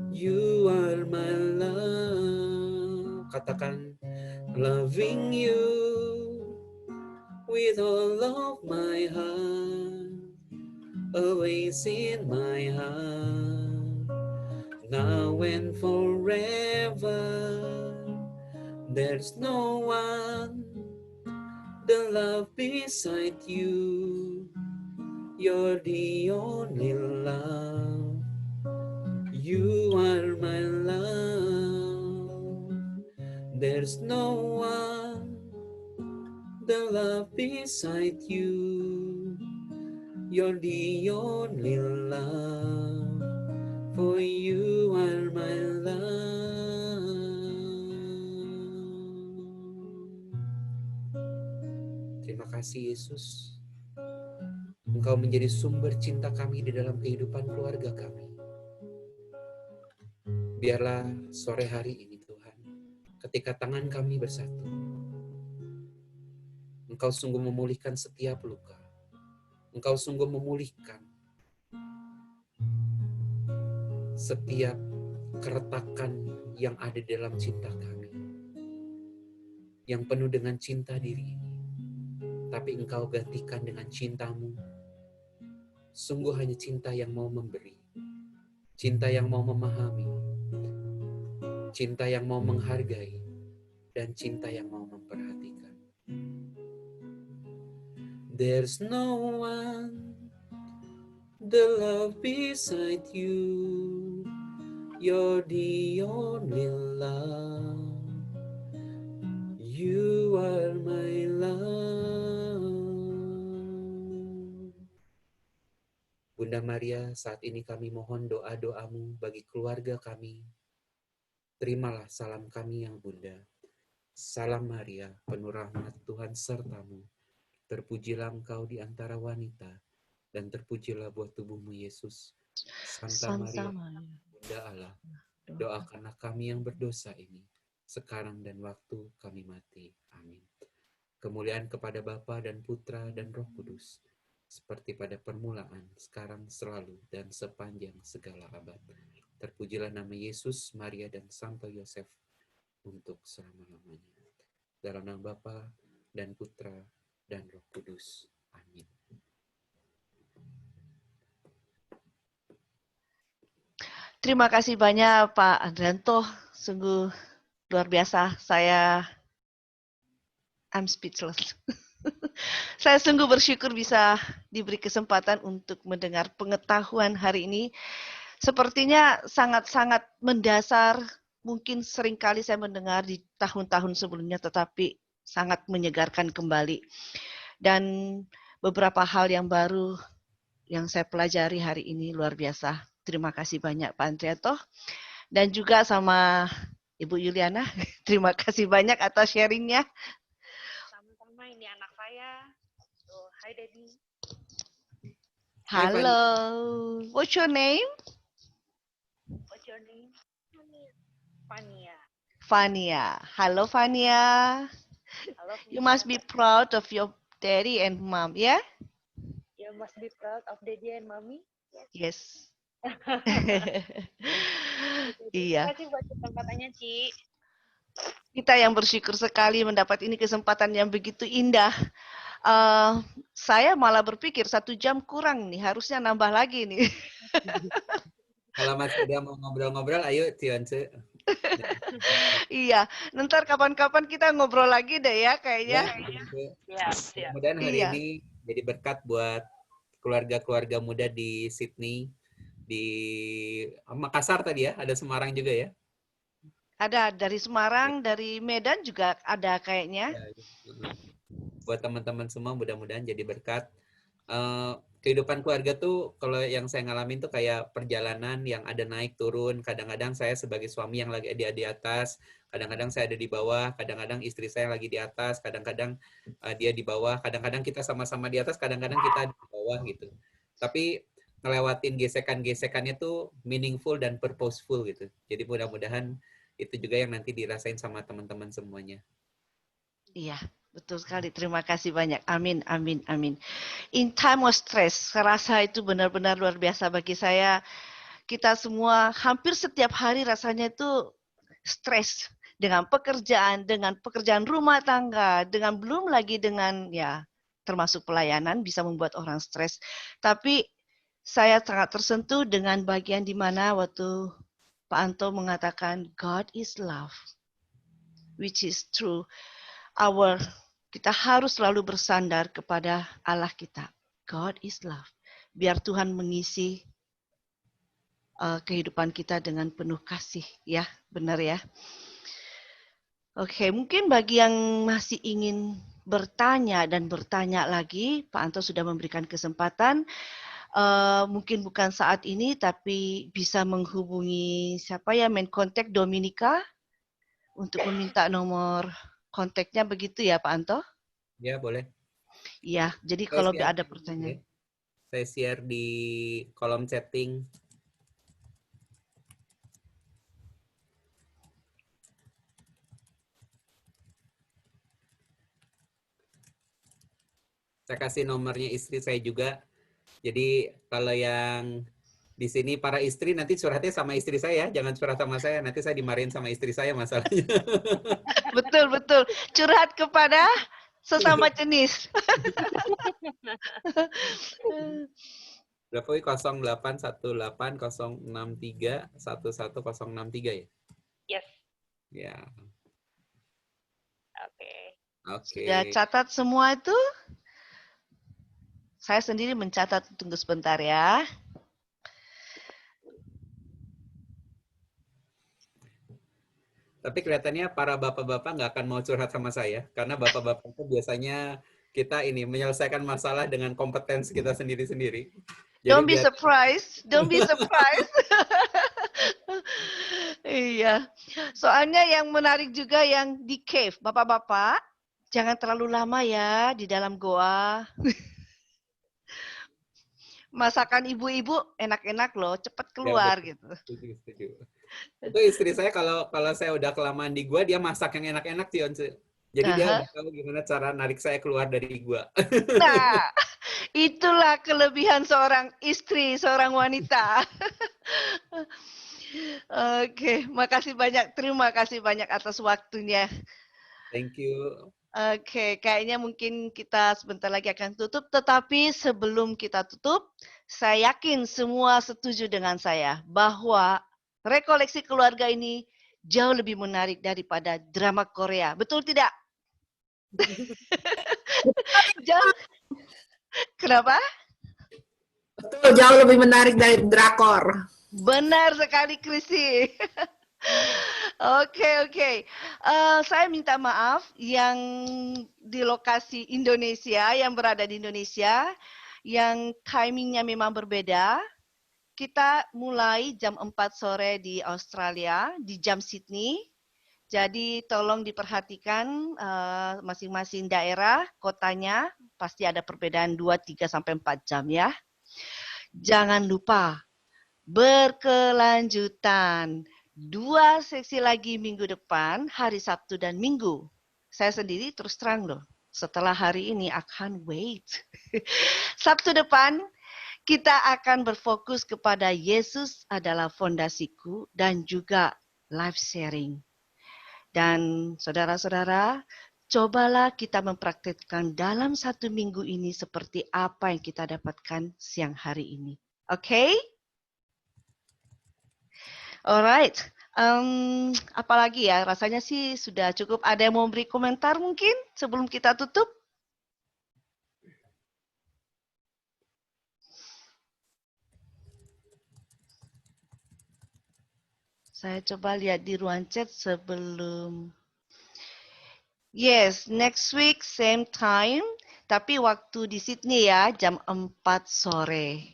You are my love. Katakan, loving you with all of my heart, always in my heart, now and forever. There's no one the love beside you. You're the only love. You are my love. There's no one the love beside you. You're the only love. For you are my love. Terima kasih Yesus. Engkau menjadi sumber cinta kami di dalam kehidupan keluarga kami. Biarlah sore hari ini Tuhan, ketika tangan kami bersatu, Engkau sungguh memulihkan setiap luka. Engkau sungguh memulihkan setiap keretakan yang ada di dalam cinta kami. Yang penuh dengan cinta diri ini. Tapi Engkau gantikan dengan cinta-Mu. Sungguh hanya cinta yang mau memberi, cinta yang mau memahami, cinta yang mau menghargai, dan cinta yang mau memperhatikan. There's no one the love beside you. You're the only love. You are my love. Bunda Maria, saat ini kami mohon doa-doamu bagi keluarga kami. Terimalah salam kami yang Bunda. Salam Maria, penuh rahmat Tuhan sertamu. Terpujilah engkau di antara wanita, dan terpujilah buah tubuhmu Yesus. Santa Maria, Bunda Allah, doakanlah kami yang berdosa ini, sekarang dan waktu kami mati. Amin. Kemuliaan kepada Bapa dan Putra dan Roh Kudus, seperti pada permulaan, sekarang, selalu, dan sepanjang segala abad. Terpujilah nama Yesus, Maria, dan Santo Yosef untuk selama-lamanya. Dalam nama Bapa dan Putra dan Roh Kudus. Amin. Terima kasih banyak Pak Andrianto, sungguh luar biasa. I'm speechless. Saya sungguh bersyukur bisa diberi kesempatan untuk mendengar pengetahuan hari ini. sepertinya sangat-sangat mendasar. Mungkin seringkali saya mendengar di tahun-tahun sebelumnya, tetapi sangat menyegarkan kembali. Dan beberapa hal yang baru yang saya pelajari hari ini luar biasa. Terima kasih banyak Pak Andrianto. Dan juga sama Ibu Yuliana, terima kasih banyak atas sharingnya. Sama-sama, ini anak saya. Tuh, hai Daddy. Halo, what's your name? What's your name? Fania. Fania. Halo Fania. Halo, You must be proud of your daddy and mom, ya? You must be proud of Daddy and Mommy. Yes. Terima Iya. kasih buat kesempatannya, Ci. Kita yang bersyukur sekali mendapat ini kesempatan yang begitu indah. Saya malah berpikir 1 jam kurang nih, harusnya nambah lagi nih. Kalau masih ada mau ngobrol-ngobrol, ayo Tionce. Iya, ntar kapan-kapan kita ngobrol lagi deh ya kayaknya. Ya, siap. Mudah-mudahan hari Iya. ini jadi berkat buat keluarga-keluarga muda di Sydney, di Makassar tadi ya, ada Semarang juga ya. Ada dari Semarang, dari Medan juga ada kayaknya. Buat teman-teman semua mudah-mudahan jadi berkat. Kehidupan keluarga tuh kalau yang saya ngalamin tuh kayak perjalanan yang ada naik turun. Kadang-kadang saya sebagai suami yang lagi di atas, kadang-kadang saya ada di bawah, kadang-kadang istri saya lagi di atas, kadang-kadang dia di bawah, kadang-kadang kita sama-sama di atas, kadang-kadang kita di bawah gitu. Tapi ngelewatin gesekan-gesekannya tuh meaningful dan purposeful gitu. Jadi mudah-mudahan itu juga yang nanti dirasain sama teman-teman semuanya. Iya, betul sekali. Terima kasih banyak. Amin, amin, amin. In time of stress, saya rasa itu benar-benar luar biasa bagi saya. Kita semua hampir setiap hari rasanya itu stres dengan pekerjaan rumah tangga, dengan belum lagi dengan ya termasuk pelayanan bisa membuat orang stres. Tapi saya sangat tersentuh dengan bagian di mana waktu Pak Anto mengatakan God is love, which is true. Kita harus selalu bersandar kepada Allah kita. God is love. Biar Tuhan mengisi kehidupan kita dengan penuh kasih, ya, benar ya. Oke, mungkin bagi yang masih ingin bertanya dan bertanya lagi, Pak Anto sudah memberikan kesempatan. Mungkin bukan saat ini, tapi bisa menghubungi siapa ya, main kontak Dominika untuk meminta nomor kontaknya, begitu ya Pak Anto? Ya, boleh. Iya, jadi kalau ada pertanyaan. Saya share di kolom chatting. Saya kasih nomornya istri saya juga. Jadi kalau yang di sini para istri nanti curhatnya sama istri saya, jangan curhat sama saya. Nanti saya dimarahin sama istri saya masalahnya. Betul, betul. Curhat kepada sesama jenis. Berapa? 081806311063 ya? Yes. Ya. Oke. Oke. Sudah catat semua itu? Saya sendiri mencatat, tunggu sebentar ya. Tapi kelihatannya para bapak-bapak nggak akan mau curhat sama saya, karena bapak-bapak itu biasanya kita ini menyelesaikan masalah dengan kompetensi kita sendiri-sendiri. Don't be surprised, don't be surprised. Iya, soalnya yang menarik juga yang di cave, bapak-bapak, jangan terlalu lama ya di dalam goa. Masakan ibu-ibu enak-enak loh, cepat keluar Ya, gitu. Setuju. Itu istri saya kalau saya udah kelamaan di gua, dia masak yang enak-enak, Tionce. Jadi dia udah tahu gimana cara narik saya keluar dari gua. Nah, itulah kelebihan seorang istri, seorang wanita. Oke, makasih banyak. Terima kasih banyak atas waktunya. Thank you. Oke, kayaknya mungkin kita sebentar lagi akan tutup. Tetapi sebelum kita tutup, saya yakin semua setuju dengan saya bahwa rekoleksi keluarga ini jauh lebih menarik daripada drama Korea. Betul tidak? Kenapa? Betul, jauh lebih menarik dari drakor. Benar sekali, Krisi. Oke. Saya minta maaf yang di lokasi Indonesia, yang berada di Indonesia, yang timingnya memang berbeda. Kita mulai jam 4 sore di Australia, di jam Sydney. Jadi tolong diperhatikan masing-masing daerah, kotanya, pasti ada perbedaan 2, 3, sampai 4 jam ya. Jangan lupa, berkelanjutan. 2 sesi lagi minggu depan, hari Sabtu dan Minggu. Saya sendiri terus terang loh, setelah hari ini akan wait. Sabtu depan, kita akan berfokus kepada Yesus adalah fondasiku dan juga live sharing. Dan saudara-saudara, cobalah kita mempraktikkan dalam 1 minggu ini seperti apa yang kita dapatkan siang hari ini. Oke? Alright. Apalagi ya, rasanya sih sudah cukup. Ada yang mau beri komentar mungkin sebelum kita tutup? Saya coba lihat di ruang chat sebelum. Yes, next week same time, tapi waktu di Sydney ya, jam 4 sore.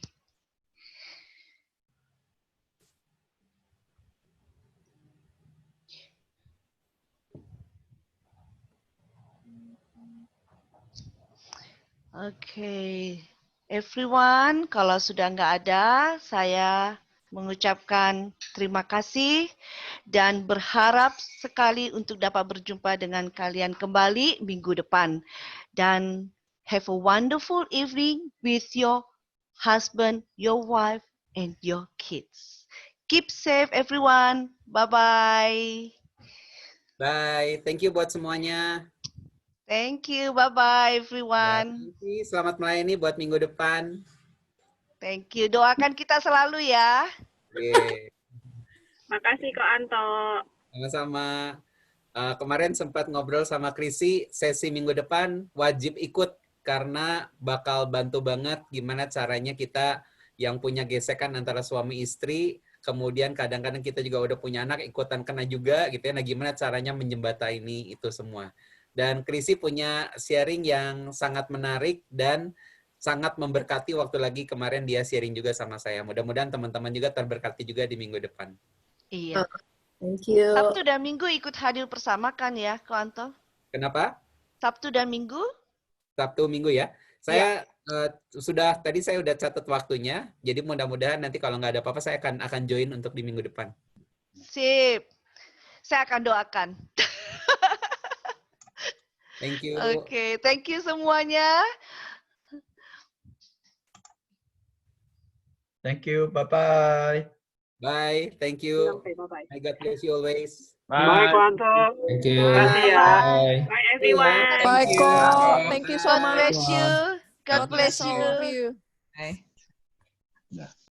Oke, everyone, kalau sudah nggak ada, saya mengucapkan terima kasih dan berharap sekali untuk dapat berjumpa dengan kalian kembali minggu depan. Dan have a wonderful evening with your husband, your wife, and your kids. Keep safe, everyone. Bye-bye. Bye. Thank you buat semuanya. Thank you. Bye-bye, everyone. Selamat melayani buat minggu depan. Thank you. Doakan kita selalu ya. Makasih Kak Anto. Sama-sama. Kemarin sempat ngobrol sama Krisi, sesi minggu depan wajib ikut karena bakal bantu banget gimana caranya kita yang punya gesekan antara suami istri, kemudian kadang-kadang kita juga udah punya anak ikutan kena juga gitu ya. Nah, gimana caranya menjembatani itu semua. Dan Krisi punya sharing yang sangat menarik dan sangat memberkati waktu lagi kemarin dia sharing juga sama saya. Mudah-mudahan teman-teman juga terberkati juga di minggu depan. Iya. Thank you. Sabtu dan Minggu ikut hadir bersama kan ya, Ko Anto? Kenapa? Sabtu dan Minggu? Sabtu Minggu ya. Saya tadi saya udah catat waktunya. Jadi mudah-mudahan nanti kalau nggak ada apa-apa saya akan join untuk di minggu depan. Sip. Saya akan doakan. Thank you. Oke, thank you semuanya. Thank you. Bye-bye. Bye. Thank you. Bye-bye. May God bless you always. Bye, Ko Anto. Thank you. Terima kasih ya. Bye everyone. Bye, Ko. Thank you so God much. bless you. God bless all you. of you. Bye.